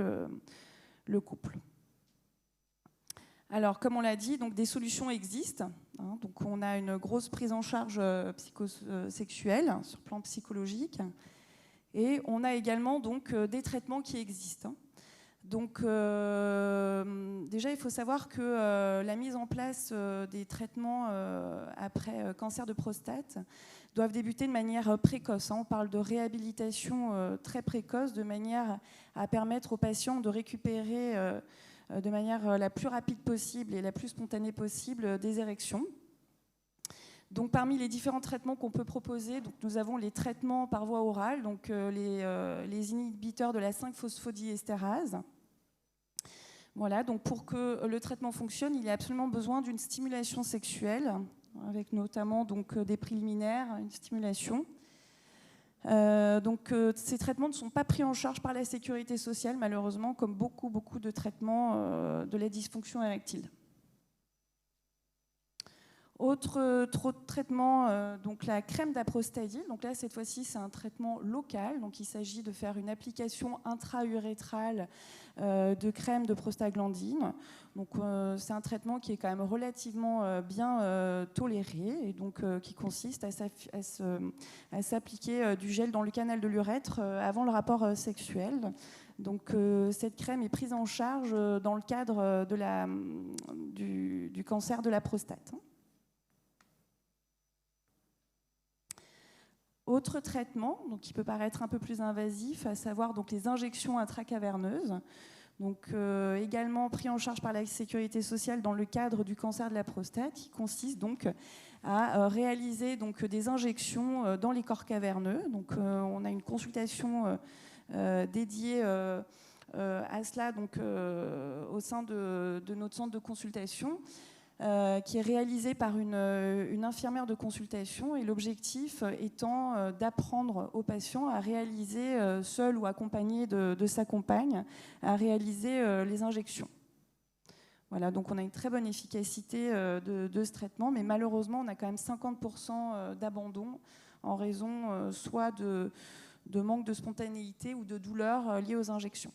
le couple. Alors, comme on l'a dit, donc des solutions existent. Hein, donc on a une grosse prise en charge psychosexuelle sur le plan psychologique. Et on a également donc, des traitements qui existent. Donc déjà, il faut savoir que la mise en place des traitements après cancer de prostate doivent débuter de manière précoce. Hein. On parle de réhabilitation très précoce, de manière à permettre aux patients de récupérer de manière la plus rapide possible et la plus spontanée possible des érections. Donc, parmi les différents traitements qu'on peut proposer, donc, nous avons les traitements par voie orale, donc les inhibiteurs de la 5-phosphodiestérase. Voilà, donc pour que le traitement fonctionne, il y a absolument besoin d'une stimulation sexuelle, avec notamment donc, des préliminaires, une stimulation. Ces traitements ne sont pas pris en charge par la sécurité sociale, malheureusement, comme beaucoup de traitements de la dysfonction érectile. Autre traitement, donc la crème d'aprostadil. Donc là, cette fois-ci, c'est un traitement local. Donc il s'agit de faire une application intra-urétrale de crème de prostaglandine. Donc c'est un traitement qui est quand même relativement bien toléré et donc qui consiste à s'appliquer du gel dans le canal de l'urètre avant le rapport sexuel. Donc cette crème est prise en charge dans le cadre du cancer de la prostate. Autre traitement, donc, qui peut paraître un peu plus invasif, à savoir donc, les injections intracaverneuses, donc, également pris en charge par la sécurité sociale dans le cadre du cancer de la prostate, qui consiste donc à réaliser donc, des injections dans les corps caverneux. Donc, on a une consultation dédiée à cela donc, au sein de notre centre de consultation. Qui est réalisé par une infirmière de consultation et l'objectif étant d'apprendre aux patients à réaliser, seul ou accompagné de sa compagne, à réaliser les injections. Voilà, donc on a une très bonne efficacité de ce traitement, mais malheureusement on a quand même 50% d'abandon en raison soit de manque de spontanéité ou de douleur liées aux injections.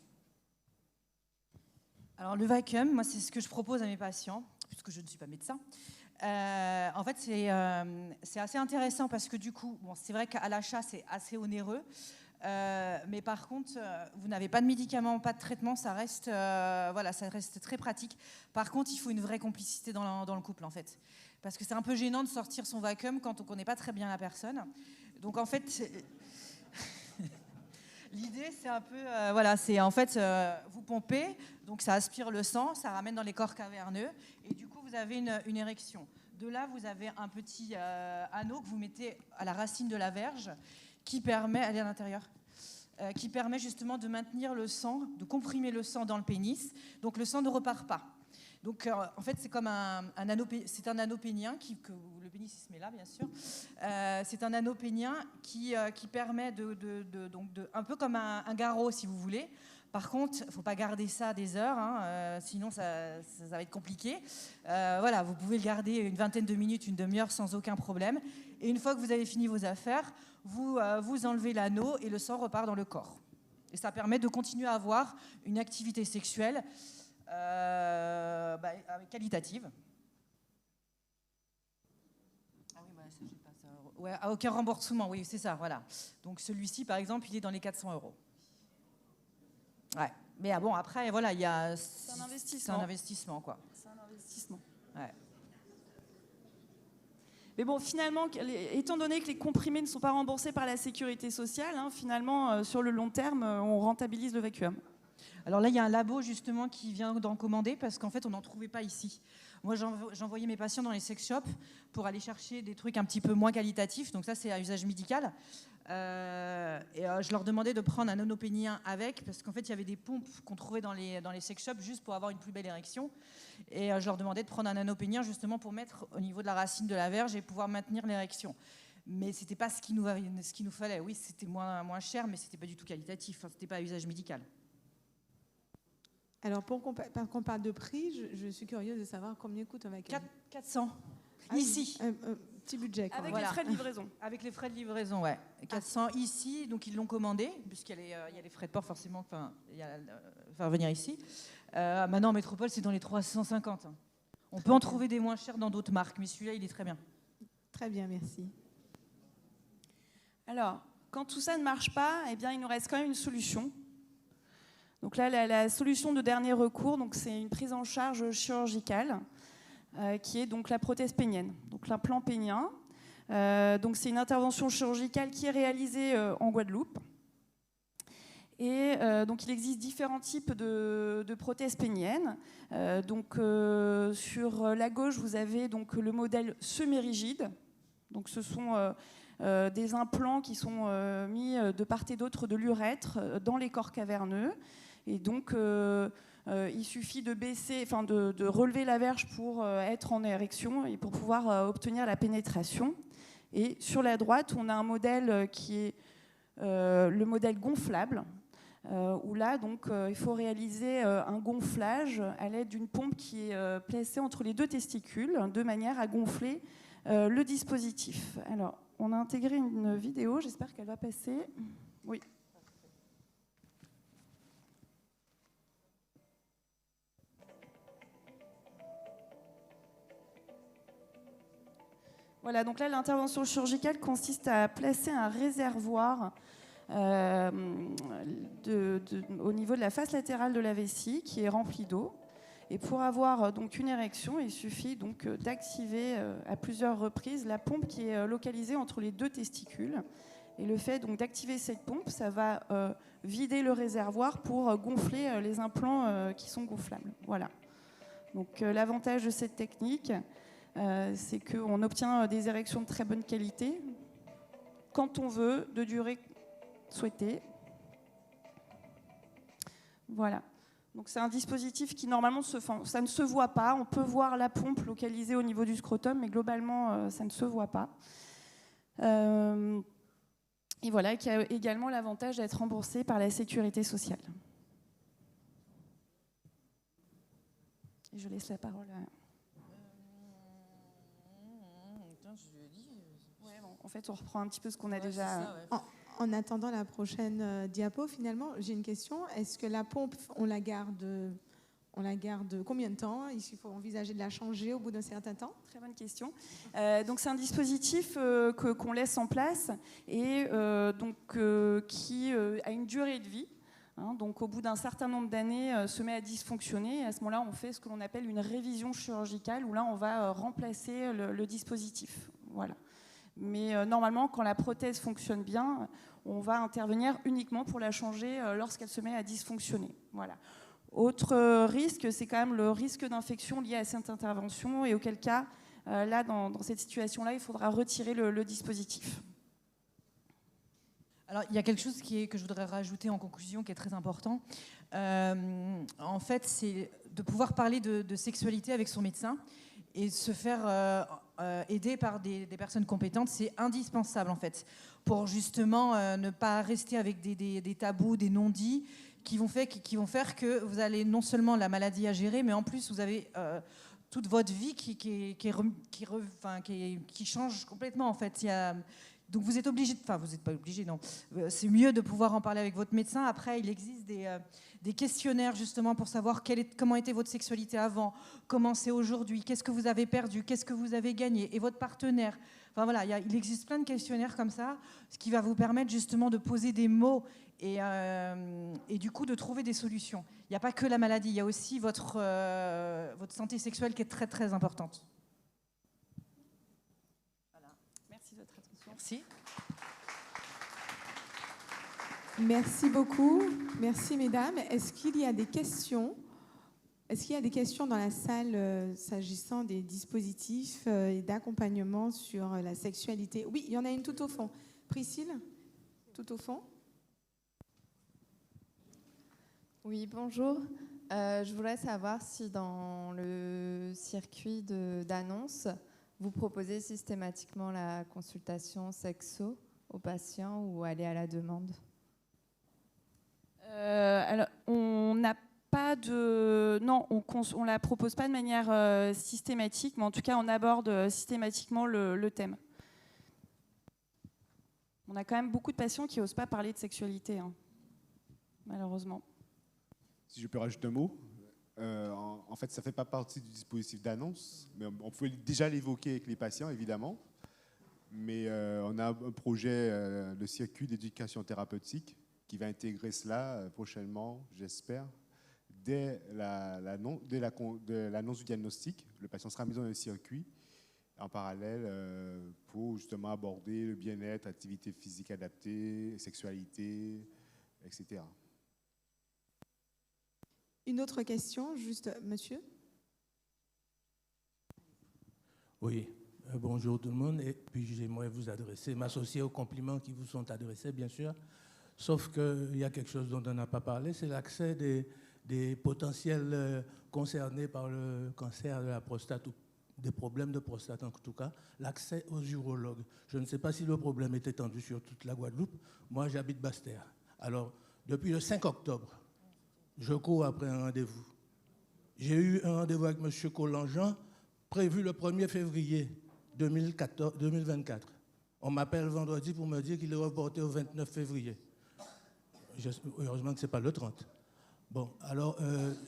Alors le vacuum, moi c'est ce que je propose à mes patients, puisque je ne suis pas médecin. En fait, c'est assez intéressant parce que du coup, bon, c'est vrai qu'à l'achat, c'est assez onéreux. Mais par contre, vous n'avez pas de médicaments, pas de traitement, ça reste très pratique. Par contre, il faut une vraie complicité dans le couple, en fait. Parce que c'est un peu gênant de sortir son vacuum quand on ne connaît pas très bien la personne. Donc en fait... L'idée, c'est un peu, c'est en fait, vous pompez, donc ça aspire le sang, ça ramène dans les corps caverneux, et du coup, vous avez une érection. De là, vous avez un petit anneau que vous mettez à la racine de la verge, qui permet, elle est à l'intérieur, qui permet justement de maintenir le sang, de comprimer le sang dans le pénis, donc le sang ne repart pas. Donc, en fait, c'est comme un anneau, c'est un anneau pénien que le pénis il se met là, bien sûr. C'est un anneau pénien qui permet donc un peu comme un garrot, si vous voulez. Par contre, il ne faut pas garder ça des heures, hein, sinon ça va être compliqué. Voilà, vous pouvez le garder une vingtaine de minutes, une demi-heure sans aucun problème. Et une fois que vous avez fini vos affaires, vous enlevez l'anneau et le sang repart dans le corps. Et ça permet de continuer à avoir une activité sexuelle qualitative. Ah oui, ça, je passe. Ouais, à aucun remboursement, oui, c'est ça, voilà. Donc celui-ci, par exemple, il est dans les 400 €. Ouais, mais bon, après, voilà, il y a. C'est un investissement. C'est un investissement, quoi. C'est un investissement. Ouais. Mais bon, finalement, étant donné que les comprimés ne sont pas remboursés par la sécurité sociale, hein, finalement, sur le long terme, on rentabilise le vacuum. Alors là, il y a un labo justement qui vient d'en commander parce qu'en fait, on n'en trouvait pas ici. Moi, j'envoyais mes patients dans les sex shops pour aller chercher des trucs un petit peu moins qualitatifs. Donc ça, c'est à usage médical. Je leur demandais de prendre un nanopénien avec, parce qu'en fait, il y avait des pompes qu'on trouvait dans les sex shops juste pour avoir une plus belle érection. Et je leur demandais de prendre un nanopénien justement pour mettre au niveau de la racine de la verge et pouvoir maintenir l'érection. Mais c'était pas ce qu'il nous fallait. Oui, c'était moins cher, mais c'était pas du tout qualitatif. Enfin, c'était pas à usage médical. Alors, pour qu'on parle de prix, je suis curieuse de savoir combien coûte un vaccin. 400. Ah, ici. Un petit budget. Quoi. Avec les frais de livraison. Avec les frais de livraison, ouais. 400 ici, donc ils l'ont commandé, puisqu'il y a les frais de port forcément, enfin, il y a faire venir ici. Maintenant, en métropole, c'est dans les 350. On peut en trouver des moins chers dans d'autres marques, mais celui-là, il est très bien. Très bien, merci. Alors, quand tout ça ne marche pas, eh bien, il nous reste quand même une solution. Donc là, la solution de dernier recours, donc c'est une prise en charge chirurgicale, qui est donc la prothèse pénienne, donc l'implant pénien. Donc c'est une intervention chirurgicale qui est réalisée en Guadeloupe. Et donc il existe différents types de prothèses péniennes. Sur la gauche, vous avez donc le modèle semi-rigide. Donc ce sont des implants qui sont mis de part et d'autre de l'urètre dans les corps caverneux. Et donc il suffit de baisser, enfin de relever la verge pour être en érection et pour pouvoir obtenir la pénétration. Et sur la droite, on a un modèle qui est le modèle gonflable, où là, donc, il faut réaliser un gonflage à l'aide d'une pompe qui est placée entre les deux testicules, de manière à gonfler le dispositif. Alors, on a intégré une vidéo, j'espère qu'elle va passer. Oui. Voilà, donc là, l'intervention chirurgicale consiste à placer un réservoir au niveau de la face latérale de la vessie qui est remplie d'eau. Et pour avoir donc une érection, il suffit donc d'activer à plusieurs reprises la pompe qui est localisée entre les deux testicules. Et le fait donc d'activer cette pompe, ça va vider le réservoir pour gonfler les implants qui sont gonflables. Voilà. Donc l'avantage de cette technique, c'est qu'on obtient des érections de très bonne qualité, quand on veut, de durée souhaitée. Voilà. Donc c'est un dispositif qui normalement ça ne se voit pas. On peut voir la pompe localisée au niveau du scrotum, mais globalement ça ne se voit pas. Et voilà, qui a également l'avantage d'être remboursé par la sécurité sociale. Et je laisse la parole à... En fait, on reprend un petit peu ce qu'on a déjà... En attendant la prochaine diapo, finalement, j'ai une question. Est-ce que la pompe, on la garde combien de temps? Il faut envisager de la changer au bout d'un certain temps? Très bonne question. Donc c'est un dispositif qu'on laisse en place et qui a une durée de vie. Donc au bout d'un certain nombre d'années, se met à dysfonctionner. Et à ce moment-là, on fait ce que l'on appelle une révision chirurgicale, où là, on va remplacer le dispositif. Voilà. Mais normalement, quand la prothèse fonctionne bien, on va intervenir uniquement pour la changer lorsqu'elle se met à dysfonctionner. Voilà. Autre risque, c'est quand même le risque d'infection lié à cette intervention, et auquel cas, là, dans cette situation-là, il faudra retirer le dispositif. Alors, il y a quelque chose que je voudrais rajouter en conclusion, qui est très important. En fait, c'est de pouvoir parler de sexualité avec son médecin et se faire aider par des personnes compétentes. C'est indispensable, en fait, pour justement ne pas rester avec des tabous, des non-dits qui vont faire que vous allez non seulement la maladie à gérer, mais en plus, vous avez toute votre vie qui change complètement, en fait. Donc vous êtes obligé, enfin vous n'êtes pas obligé, non. C'est mieux de pouvoir en parler avec votre médecin. Après, il existe des questionnaires justement pour savoir comment était votre sexualité avant, comment c'est aujourd'hui, qu'est-ce que vous avez perdu, qu'est-ce que vous avez gagné, et votre partenaire. Enfin voilà, il existe plein de questionnaires comme ça, ce qui va vous permettre justement de poser des mots et du coup de trouver des solutions. Il n'y a pas que la maladie, il y a aussi votre santé sexuelle qui est très très importante. Merci. Merci beaucoup. Merci, mesdames. Est-ce qu'il y a des questions? Est-ce qu'il y a des questions dans la salle s'agissant des dispositifs et d'accompagnement sur la sexualité? Oui, il y en a une tout au fond. Priscille, tout au fond. Oui, bonjour. Je voudrais savoir si dans le circuit d'annonce, vous proposez systématiquement la consultation sexo aux patients ou aller à la demande? Alors, on n'a pas de... Non, on la propose pas de manière systématique, mais en tout cas, on aborde systématiquement le thème. On a quand même beaucoup de patients qui n'osent pas parler de sexualité, hein, malheureusement. Si je peux rajouter un mot, en fait, ça ne fait pas partie du dispositif d'annonce, mais on peut déjà l'évoquer avec les patients, évidemment. Mais on a un projet de circuit d'éducation thérapeutique qui va intégrer cela prochainement, j'espère. Dès l'annonce du diagnostic, le patient sera mis dans un circuit en parallèle pour justement aborder le bien-être, activité physique adaptée, sexualité, etc. Une autre question, juste, monsieur? Oui, bonjour tout le monde. Et puis j'aimerais vous adresser, m'associer aux compliments qui vous sont adressés, bien sûr. Sauf qu'il y a quelque chose dont on n'a pas parlé, c'est l'accès des potentiels concernés par le cancer de la prostate, ou des problèmes de prostate en tout cas, l'accès aux urologues. Je ne sais pas si le problème est étendu sur toute la Guadeloupe. Moi, j'habite Basse-Terre. Alors, depuis le 5 octobre, je cours après un rendez-vous. J'ai eu un rendez-vous avec M. Collangean, prévu le 1er février 2024. On m'appelle vendredi pour me dire qu'il est reporté au 29 février. Heureusement que ce n'est pas le 30. Bon, alors,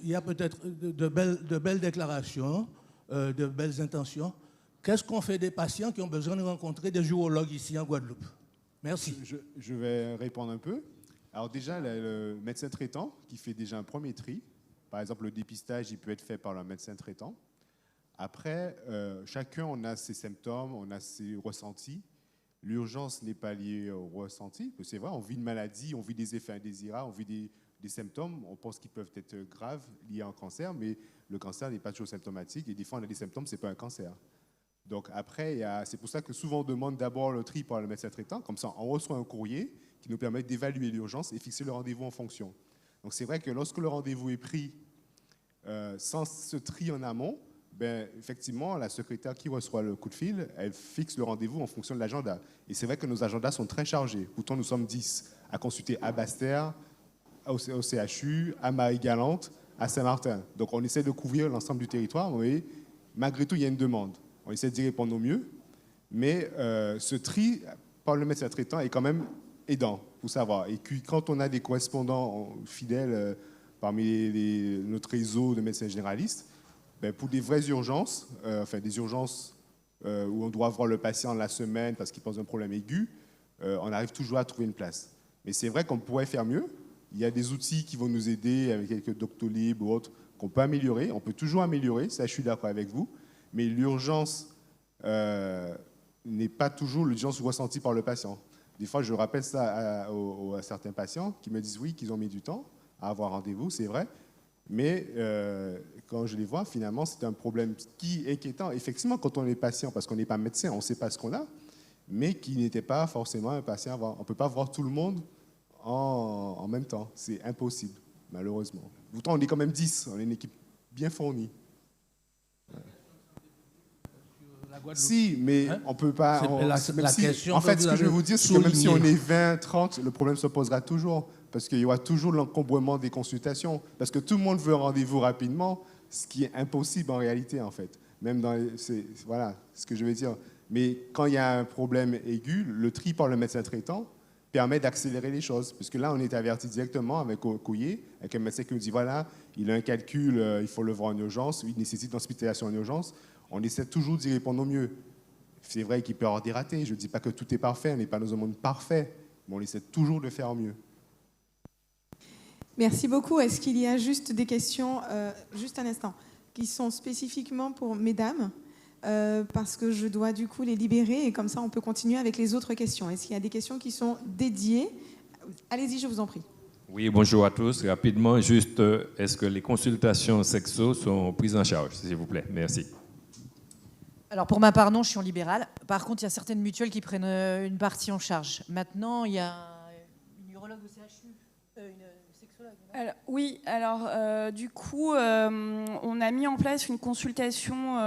il y a peut-être de belles déclarations, de belles intentions. Qu'est-ce qu'on fait des patients qui ont besoin de rencontrer des urologues ici en Guadeloupe? Merci. Je vais répondre un peu. Alors déjà, le médecin traitant qui fait déjà un premier tri, par exemple le dépistage, il peut être fait par le médecin traitant. Après, chacun, on a ses symptômes, on a ses ressentis. L'urgence n'est pas liée au ressenti, parce que c'est vrai, on vit une maladie, on vit des effets indésirables, on vit des symptômes, on pense qu'ils peuvent être graves, liés à un cancer, mais le cancer n'est pas toujours symptomatique, et des fois on a des symptômes, ce n'est pas un cancer. Donc après, c'est pour ça que souvent on demande d'abord le tri par le médecin traitant, comme ça on reçoit un courrier qui nous permet d'évaluer l'urgence et fixer le rendez-vous en fonction. Donc c'est vrai que lorsque le rendez-vous est pris sans ce tri en amont, ben, effectivement, la secrétaire qui reçoit le coup de fil, elle fixe le rendez-vous en fonction de l'agenda. Et c'est vrai que nos agendas sont très chargés. Pourtant, nous sommes 10 à consulter à Basse-Terre, au CHU, à Marie-Galante, à Saint-Martin. Donc on essaie de couvrir l'ensemble du territoire, mais malgré tout, il y a une demande. On essaie d'y répondre au mieux, mais ce tri par le médecin traitant est quand même aidant, pour savoir. Et puis, quand on a des correspondants fidèles parmi notre réseau de médecins généralistes, ben, pour des vraies urgences, des urgences où on doit voir le patient la semaine parce qu'il pose un problème aigu, on arrive toujours à trouver une place. Mais c'est vrai qu'on pourrait faire mieux. Il y a des outils qui vont nous aider avec quelques Doctolib ou autres qu'on peut améliorer. On peut toujours améliorer, ça je suis d'accord avec vous. Mais l'urgence n'est pas toujours l'urgence ressentie par le patient. Des fois, je rappelle ça à certains patients qui me disent oui, qu'ils ont mis du temps à avoir rendez-vous, c'est vrai. Mais quand je les vois, finalement, c'est un problème qui est inquiétant. Effectivement, quand on est patient, parce qu'on n'est pas médecin, on ne sait pas ce qu'on a, mais qui n'était pas forcément un patient avant. On ne peut pas voir tout le monde en même temps. C'est impossible, malheureusement. Pourtant, on est quand même 10. On est une équipe bien fournie. Si, mais on ne peut pas... En fait, ce que je veux vous dire, c'est que même si on est 20, 30, le problème se posera toujours. Parce qu'il y aura toujours l'encombrement des consultations. Parce que tout le monde veut un rendez-vous rapidement, ce qui est impossible en réalité, en fait. Même dans voilà ce que je veux dire. Mais quand il y a un problème aigu, le tri par le médecin traitant permet d'accélérer les choses. Parce que là, on est averti directement avec un courrier, avec un médecin qui nous dit, voilà, il a un calcul, il faut le voir en urgence, il nécessite une hospitalisation en urgence. On essaie toujours d'y répondre au mieux. C'est vrai qu'il peut y avoir des ratés. Je ne dis pas que tout est parfait, on n'est pas dans un monde parfait, mais on essaie toujours de faire au mieux. Merci beaucoup. Est-ce qu'il y a juste des questions, juste un instant, qui sont spécifiquement pour mesdames, parce que je dois du coup les libérer et comme ça on peut continuer avec les autres questions. Est-ce qu'il y a des questions qui sont dédiées Allez-y, je vous en prie. Oui, bonjour à tous. Rapidement, juste, est-ce que les consultations sexo sont prises en charge, s'il vous plaît? Merci. Alors pour ma part, non, je suis en libéral. Par contre, il y a certaines mutuelles qui prennent une partie en charge. Maintenant, il y a une urologue au CHU, une sexologue. Alors, oui, alors du coup, on a mis en place une consultation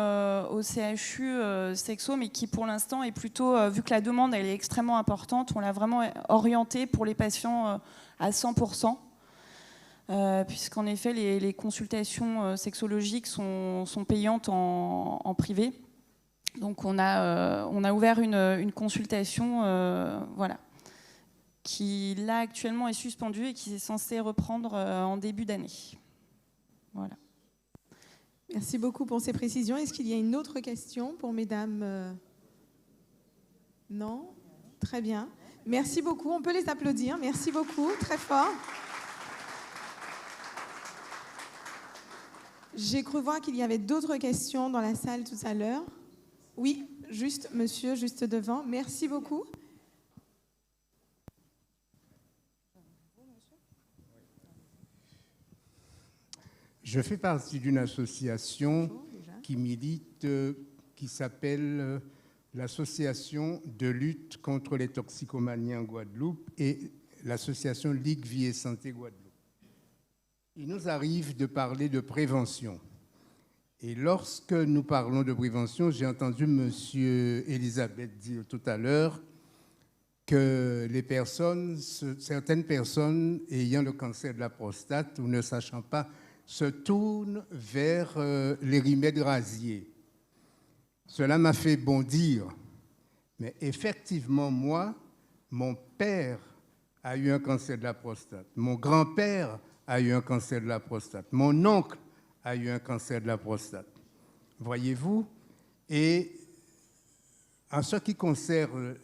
au CHU sexo, mais qui pour l'instant est plutôt, vu que la demande elle est extrêmement importante, on l'a vraiment orientée pour les patients à 100%. Puisqu'en effet, les consultations sexologiques sont payantes en privé. Donc on a ouvert une consultation voilà, qui là actuellement est suspendue et qui est censée reprendre en début d'année. Voilà. Merci beaucoup pour ces précisions. Est-ce qu'il y a une autre question pour mesdames? Non? Très bien. Merci beaucoup. On peut les applaudir. Merci beaucoup. Très fort. J'ai cru voir qu'il y avait d'autres questions dans la salle tout à l'heure. Oui, juste, monsieur, juste devant. Merci beaucoup. Je fais partie d'une association qui milite, qui s'appelle l'Association de lutte contre les toxicomanies en Guadeloupe et l'association Ligue Vie et Santé Guadeloupe. Il nous arrive de parler de prévention. Et lorsque nous parlons de prévention, j'ai entendu M. Elisabeth dire tout à l'heure que les personnes, certaines personnes ayant le cancer de la prostate ou ne sachant pas, se tournent vers les remèdes rasiers. Cela m'a fait bondir. Mais effectivement, moi, mon père a eu un cancer de la prostate. Mon grand-père a eu un cancer de la prostate. Mon oncle a eu un cancer de la prostate. Voyez-vous? Et en ce qui concerne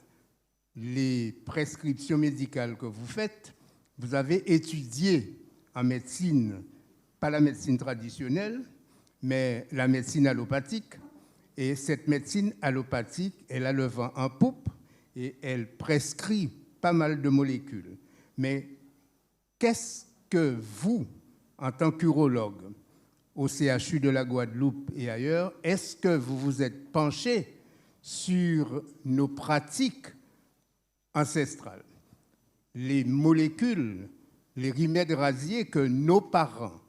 les prescriptions médicales que vous faites, vous avez étudié en médecine, pas la médecine traditionnelle, mais la médecine allopathique. Et cette médecine allopathique, elle a le vent en poupe et elle prescrit pas mal de molécules. Mais qu'est-ce que vous, en tant qu'urologue, au CHU de la Guadeloupe et ailleurs, est-ce que vous vous êtes penché sur nos pratiques ancestrales? Les molécules, les remèdes rasiers que nos parents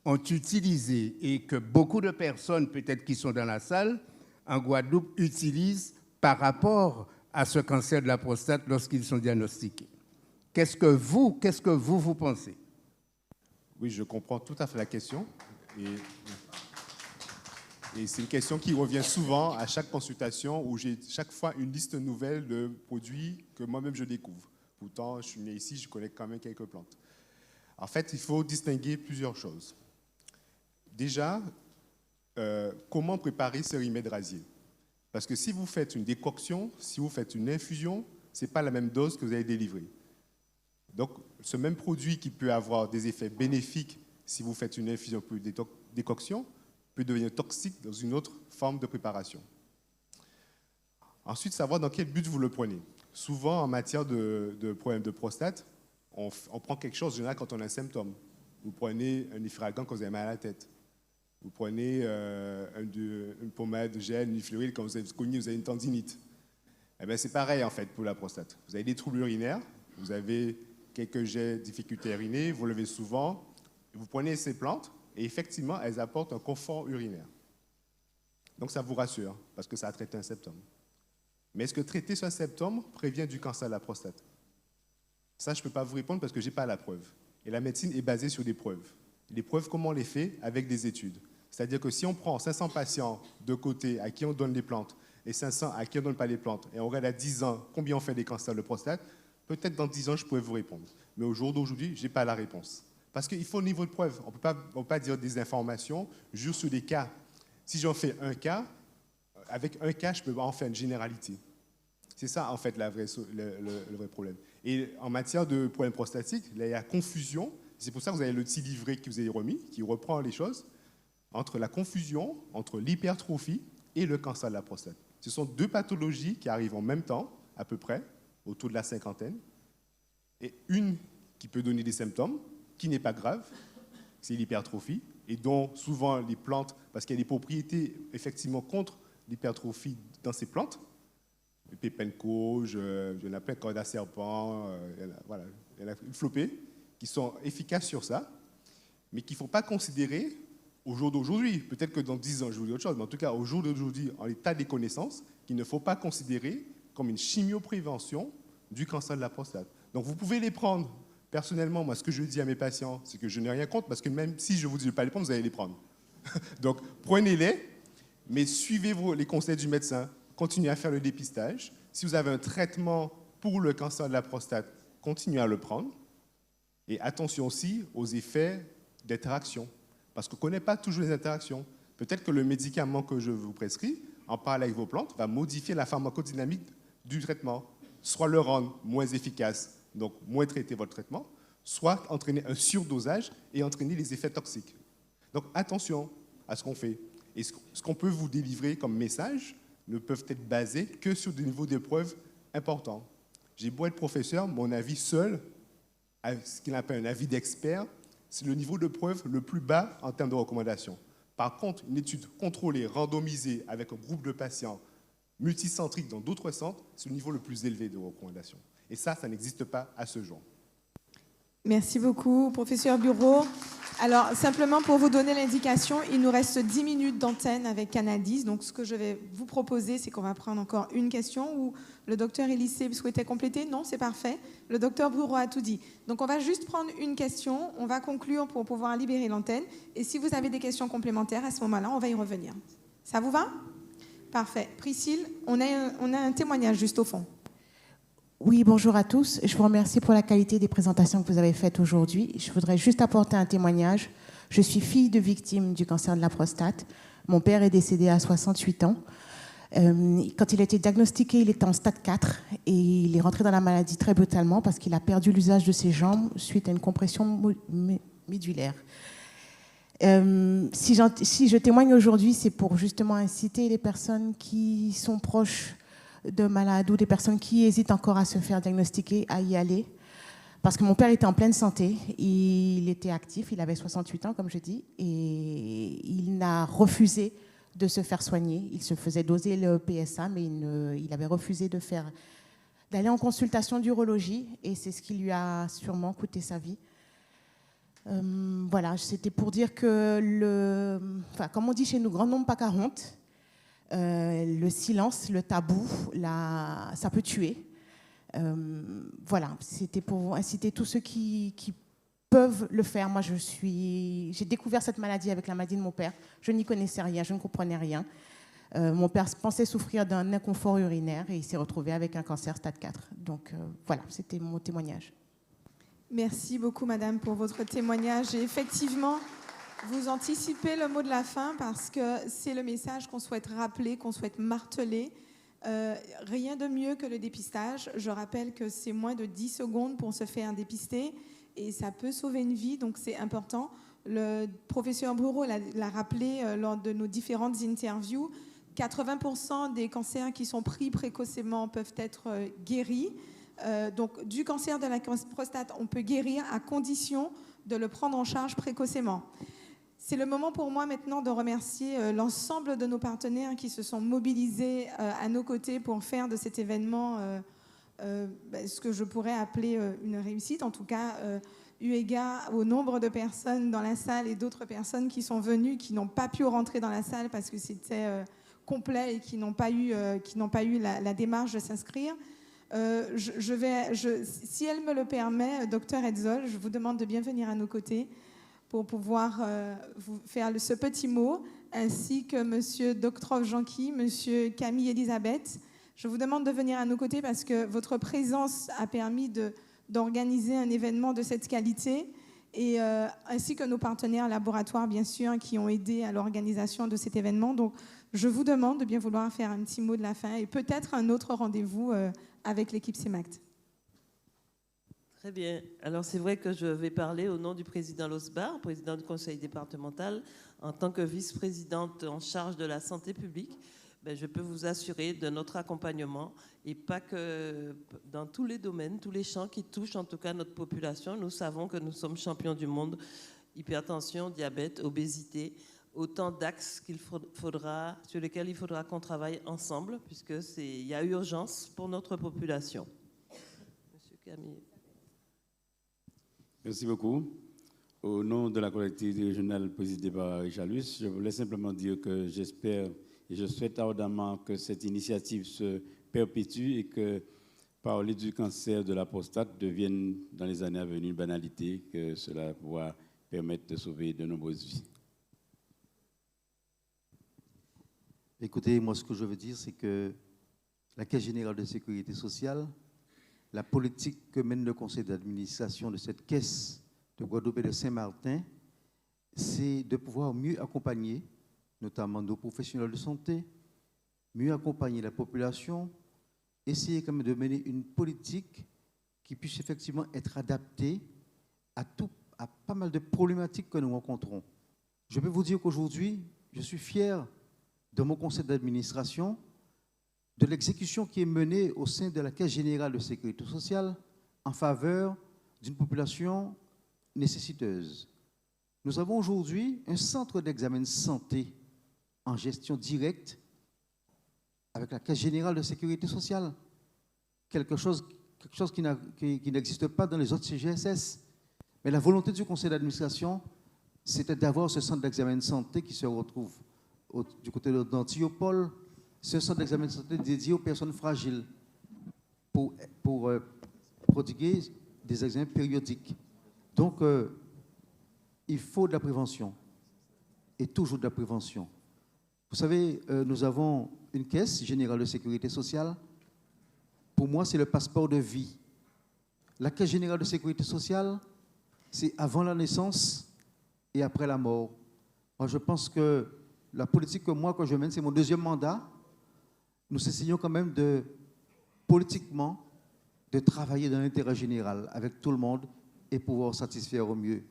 ont utilisés et que beaucoup de personnes, peut-être qui sont dans la salle, en Guadeloupe, utilisent par rapport à ce cancer de la prostate lorsqu'ils sont diagnostiqués. Qu'est-ce que vous pensez? Oui, je comprends tout à fait la question. Et c'est une question qui revient souvent à chaque consultation où j'ai chaque fois une liste nouvelle de produits que moi-même je découvre. Pourtant, je suis né ici, je connais quand même quelques plantes. En fait, il faut distinguer plusieurs choses. Déjà, comment préparer ce remède rasier? Parce que si vous faites une décoction, si vous faites une infusion, ce n'est pas la même dose que vous allez délivrer. Donc, ce même produit qui peut avoir des effets bénéfiques si vous faites une infusion ou une décoction peut devenir toxique dans une autre forme de préparation. Ensuite, savoir dans quel but vous le prenez. Souvent, en matière de problèmes de prostate, on prend quelque chose, en général, quand on a un symptôme. Vous prenez un ifragan quand vous avez mal à la tête. Vous prenez une pommade de gel, une ifluril quand vous avez une tendinite. Eh bien, c'est pareil, en fait, pour la prostate. Vous avez des troubles urinaires, vous avez quelques jets, difficultés à uriner, vous levez souvent, vous prenez ces plantes, et effectivement, elles apportent un confort urinaire. Donc, ça vous rassure, parce que ça a traité un symptôme. Mais est-ce que traiter ce symptôme prévient du cancer de la prostate? Ça, je ne peux pas vous répondre parce que je n'ai pas la preuve. Et la médecine est basée sur des preuves. Les preuves, comment on les fait? Avec des études. C'est-à-dire que si on prend 500 patients de côté à qui on donne les plantes et 500 à qui on ne donne pas les plantes, et on regarde à 10 ans combien on fait des cancers de prostate, peut-être dans 10 ans, je pourrais vous répondre. Mais au jour d'aujourd'hui, je n'ai pas la réponse. Parce qu'il faut un niveau de preuve. On ne peut pas dire des informations juste sur des cas. Si j'en fais un cas, avec un cas, je peux en faire une généralité. C'est ça, en fait, le vrai problème. Et en matière de problèmes prostatiques, là, il y a confusion. C'est pour ça que vous avez le petit livret que vous avez remis, qui reprend les choses, entre la confusion, entre l'hypertrophie et le cancer de la prostate. Ce sont deux pathologies qui arrivent en même temps, à peu près, autour de la cinquantaine. et une qui peut donner des symptômes, qui n'est pas grave, c'est l'hypertrophie, et dont souvent les plantes, parce qu'il y a des propriétés effectivement contre l'hypertrophie dans ces plantes, le pépin-de-cauge, il y en a plein, corde à serpent, il y en a une flopée, qui sont efficaces sur ça, mais qu'il ne faut pas considérer au jour d'aujourd'hui, peut-être que dans 10 ans, je vous dis autre chose, mais en tout cas, au jour d'aujourd'hui, en l'état des connaissances, qu'il ne faut pas considérer comme une chimioprévention du cancer de la prostate. Donc, vous pouvez les prendre. Personnellement, moi, ce que je dis à mes patients, c'est que je n'ai rien contre, parce que même si je vous dis de ne pas les prendre, vous allez les prendre. Donc, prenez-les, mais suivez les conseils du médecin. Continuez à faire le dépistage. Si vous avez un traitement pour le cancer de la prostate, continuez à le prendre. Et attention aussi aux effets d'interaction, parce qu'on ne connaît pas toujours les interactions. Peut-être que le médicament que je vous prescris, en parlant avec vos plantes, va modifier la pharmacodynamique du traitement, soit le rendre moins efficace, donc moins traiter votre traitement, soit entraîner un surdosage et entraîner les effets toxiques. Donc attention à ce qu'on fait. Et ce qu'on peut vous délivrer comme message ne peuvent être basés que sur des niveaux d'épreuves importants. J'ai beau être professeur, mon avis seul, ce qu'il appelle un avis d'expert, c'est le niveau de preuve le plus bas en termes de recommandations. Par contre, une étude contrôlée, randomisée, avec un groupe de patients multicentriques dans d'autres centres, c'est le niveau le plus élevé de recommandations. Et ça n'existe pas à ce jour. Merci beaucoup, professeur Bureau. Alors, simplement pour vous donner l'indication, il nous reste 10 minutes d'antenne avec Canadis. Donc, ce que je vais vous proposer, c'est qu'on va prendre encore une question où le docteur Élysée souhaitait compléter. Non, c'est parfait. Le docteur Bureau a tout dit. Donc, on va juste prendre une question. On va conclure pour pouvoir libérer l'antenne. Et si vous avez des questions complémentaires, à ce moment-là, on va y revenir. Ça vous va? Parfait. Priscille, on a un témoignage juste au fond. Oui, bonjour à tous. Je vous remercie pour la qualité des présentations que vous avez faites aujourd'hui. Je voudrais juste apporter un témoignage. Je suis fille de victime du cancer de la prostate. Mon père est décédé à 68 ans. Quand il a été diagnostiqué, il était en stade 4 et il est rentré dans la maladie très brutalement parce qu'il a perdu l'usage de ses jambes suite à une compression médulaire. Si je témoigne aujourd'hui, c'est pour justement inciter les personnes qui sont proches de malades ou des personnes qui hésitent encore à se faire diagnostiquer, à y aller. Parce que mon père était en pleine santé, il était actif, il avait 68 ans, comme je dis, et il n'a refusé de se faire soigner. Il se faisait doser le PSA, mais il avait refusé d'aller en consultation d'urologie, et c'est ce qui lui a sûrement coûté sa vie. Voilà, c'était pour dire que, comme on dit chez nous, grand nombre pas qu'à honte. Le silence, le tabou, ça peut tuer. Voilà, c'était pour inciter tous ceux qui peuvent le faire. Moi, j'ai découvert cette maladie avec la maladie de mon père. Je n'y connaissais rien, je ne comprenais rien. Mon père pensait souffrir d'un inconfort urinaire et il s'est retrouvé avec un cancer stade 4. Donc voilà, c'était mon témoignage. Merci beaucoup, madame, pour votre témoignage. Et effectivement, vous anticipez le mot de la fin parce que c'est le message qu'on souhaite rappeler, qu'on souhaite marteler. Rien de mieux que le dépistage. Je rappelle que c'est moins de 10 secondes pour se faire dépister et ça peut sauver une vie, donc c'est important. Le professeur Bureau l'a rappelé lors de nos différentes interviews. 80% des cancers qui sont pris précocement peuvent être guéris. Donc du cancer de la prostate, on peut guérir à condition de le prendre en charge précocement. C'est le moment pour moi maintenant de remercier l'ensemble de nos partenaires qui se sont mobilisés à nos côtés pour faire de cet événement ce que je pourrais appeler une réussite, en tout cas eu égard au nombre de personnes dans la salle et d'autres personnes qui sont venues, qui n'ont pas pu rentrer dans la salle parce que c'était complet et qui n'ont pas eu la démarche de s'inscrire. Si elle me le permet, docteur Hetzel, je vous demande de bien venir à nos côtés pour pouvoir vous faire ce petit mot, ainsi que monsieur Dr Jean-Qui, monsieur Camille Elisabeth. Je vous demande de venir à nos côtés parce que votre présence a permis d'organiser un événement de cette qualité, et ainsi que nos partenaires laboratoires, bien sûr, qui ont aidé à l'organisation de cet événement. Donc, je vous demande de bien vouloir faire un petit mot de la fin et peut-être un autre rendez-vous avec l'équipe CEMACT. Très bien. Alors, c'est vrai que je vais parler au nom du président Losbar, président du conseil départemental, en tant que vice-présidente en charge de la santé publique. ben, je peux vous assurer de notre accompagnement, et pas que dans tous les domaines, tous les champs qui touchent en tout cas notre population. Nous savons que nous sommes champions du monde, hypertension, diabète, obésité, autant d'axes sur lesquels il faudra qu'on travaille ensemble, puisqu'il y a urgence pour notre population. Monsieur Camille. Merci beaucoup. Au nom de la collectivité régionale présidée par Richard Luce, je voulais simplement dire que j'espère et je souhaite ardemment que cette initiative se perpétue et que parler du cancer de la prostate devienne dans les années à venir une banalité, que cela pourra permettre de sauver de nombreuses vies. Écoutez, moi ce que je veux dire, c'est que la Caisse générale de sécurité sociale, la politique que mène le conseil d'administration de cette caisse de Guadeloupe et de Saint-Martin, c'est de pouvoir mieux accompagner, notamment nos professionnels de santé, mieux accompagner la population, essayer quand même de mener une politique qui puisse effectivement être adaptée à pas mal de problématiques que nous rencontrons. Je peux vous dire qu'aujourd'hui, je suis fier de mon conseil d'administration, de l'exécution qui est menée au sein de la Caisse générale de sécurité sociale en faveur d'une population nécessiteuse. Nous avons aujourd'hui un centre d'examen de santé en gestion directe avec la Caisse générale de sécurité sociale. Quelque chose qui n'existe pas dans les autres CGSS. Mais la volonté du conseil d'administration, c'était d'avoir ce centre d'examen de santé qui se retrouve du côté d'Antiopole, ce centre d'examen de santé dédié aux personnes fragiles pour prodiguer des examens périodiques. Donc, il faut de la prévention et toujours de la prévention. Vous savez, nous avons une caisse générale de sécurité sociale. Pour moi, c'est le passeport de vie. La caisse générale de sécurité sociale, c'est avant la naissance et après la mort. Moi, je pense que la politique que je mène, c'est mon deuxième mandat. Nous essayons quand même politiquement, de travailler dans l'intérêt général avec tout le monde et pouvoir satisfaire au mieux.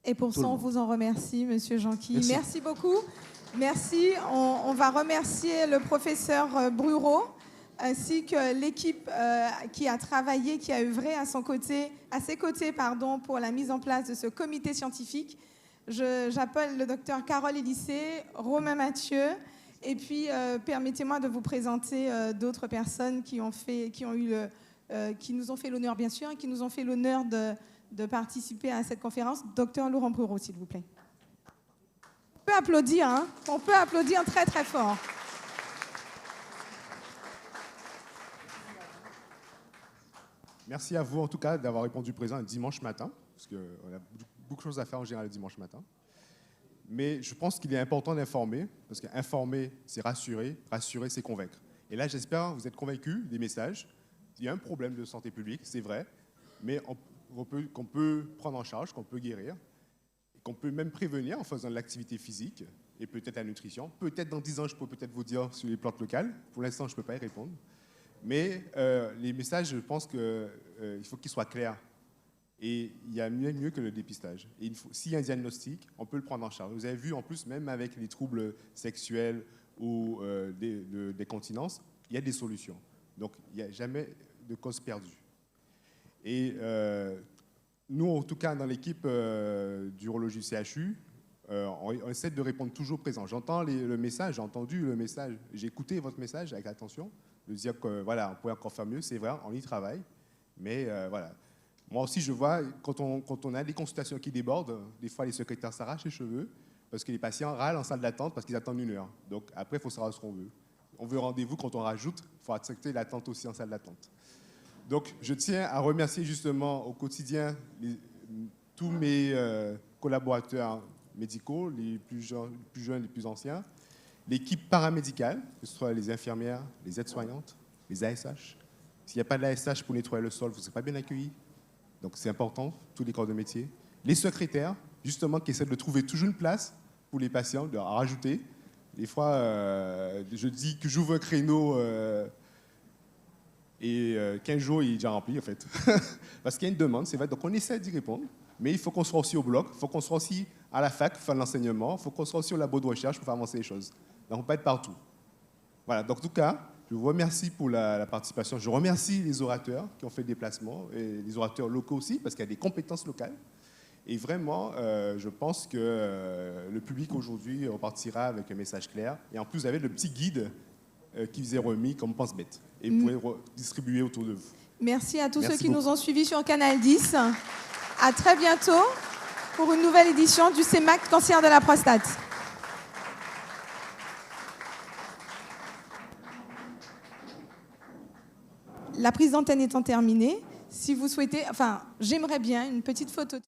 Et pour ça, on vous en remercie, Monsieur Janqui. Merci beaucoup. Merci. On va remercier le professeur Brureau ainsi que l'équipe qui a travaillé, qui a œuvré à ses côtés pour la mise en place de ce comité scientifique. J'appelle le docteur Carole Élysée, Romain Mathieu, et puis permettez-moi de vous présenter d'autres personnes qui nous ont fait l'honneur, bien sûr, et qui nous ont fait l'honneur de participer à cette conférence. Docteur Laurent Brureau, s'il vous plaît. On peut applaudir, hein? On peut applaudir très très fort. Merci à vous, en tout cas, d'avoir répondu présent un dimanche matin, parce qu'on a beaucoup de choses à faire en général le dimanche matin. Mais je pense qu'il est important d'informer, parce qu'informer, c'est rassurer, rassurer, c'est convaincre. Et là, j'espère que vous êtes convaincus des messages. Il y a un problème de santé publique, c'est vrai, mais qu'on peut prendre en charge, qu'on peut guérir, qu'on peut même prévenir en faisant de l'activité physique et peut-être la nutrition. Peut-être dans 10 ans, je peux peut-être vous dire sur les plantes locales. Pour l'instant, je ne peux pas y répondre. Mais les messages, je pense qu'il faut qu'ils soient clairs. Et il y a mieux que le dépistage. Et s'il y a un diagnostic, on peut le prendre en charge. Vous avez vu, en plus, même avec les troubles sexuels ou des continences, il y a des solutions. Donc, il n'y a jamais de cause perdue. Et nous, en tout cas, dans l'équipe d'urologie CHU, on essaie de répondre toujours présent. J'entends le message, j'ai entendu le message, j'ai écouté votre message avec attention, de dire que voilà, on pourrait encore faire mieux, c'est vrai, on y travaille. Mais voilà. Moi aussi, je vois, quand on a des consultations qui débordent, des fois les secrétaires s'arrachent les cheveux parce que les patients râlent en salle d'attente parce qu'ils attendent 1 heure. Donc après, il faut savoir ce qu'on veut. On veut rendez-vous, quand on rajoute, il faut accepter l'attente aussi en salle d'attente. Donc je tiens à remercier justement au quotidien tous mes collaborateurs médicaux, les plus jeunes, les plus anciens, l'équipe paramédicale, que ce soit les infirmières, les aides-soignantes, les ASH. S'il n'y a pas d'ASH pour nettoyer le sol, vous ne serez pas bien accueillis. Donc c'est important, tous les corps de métier. Les secrétaires, justement, qui essaient de trouver toujours une place pour les patients, de rajouter. Des fois, je dis que j'ouvre un créneau et 15 jours, il est déjà rempli, en fait. Parce qu'il y a une demande, c'est vrai. Donc on essaie d'y répondre, mais il faut qu'on soit aussi au bloc, il faut qu'on soit aussi à la fac, faire l'enseignement, il faut qu'on soit aussi au labo de recherche pour faire avancer les choses. Donc on ne peut pas être partout. Voilà, donc en tout cas, je vous remercie pour la participation. Je remercie les orateurs qui ont fait le déplacement, et les orateurs locaux aussi, parce qu'il y a des compétences locales. Et vraiment, je pense que le public aujourd'hui repartira avec un message clair. Et en plus, vous avez le petit guide qui vous est remis comme pense-bête. Et vous pouvez distribuer autour de vous. Merci à tous ceux qui beaucoup. nous ont suivis sur Canal 10. À très bientôt pour une nouvelle édition du CEMAC Cancer de la prostate. La prise d'antenne étant terminée, si vous souhaitez, j'aimerais bien une petite photo.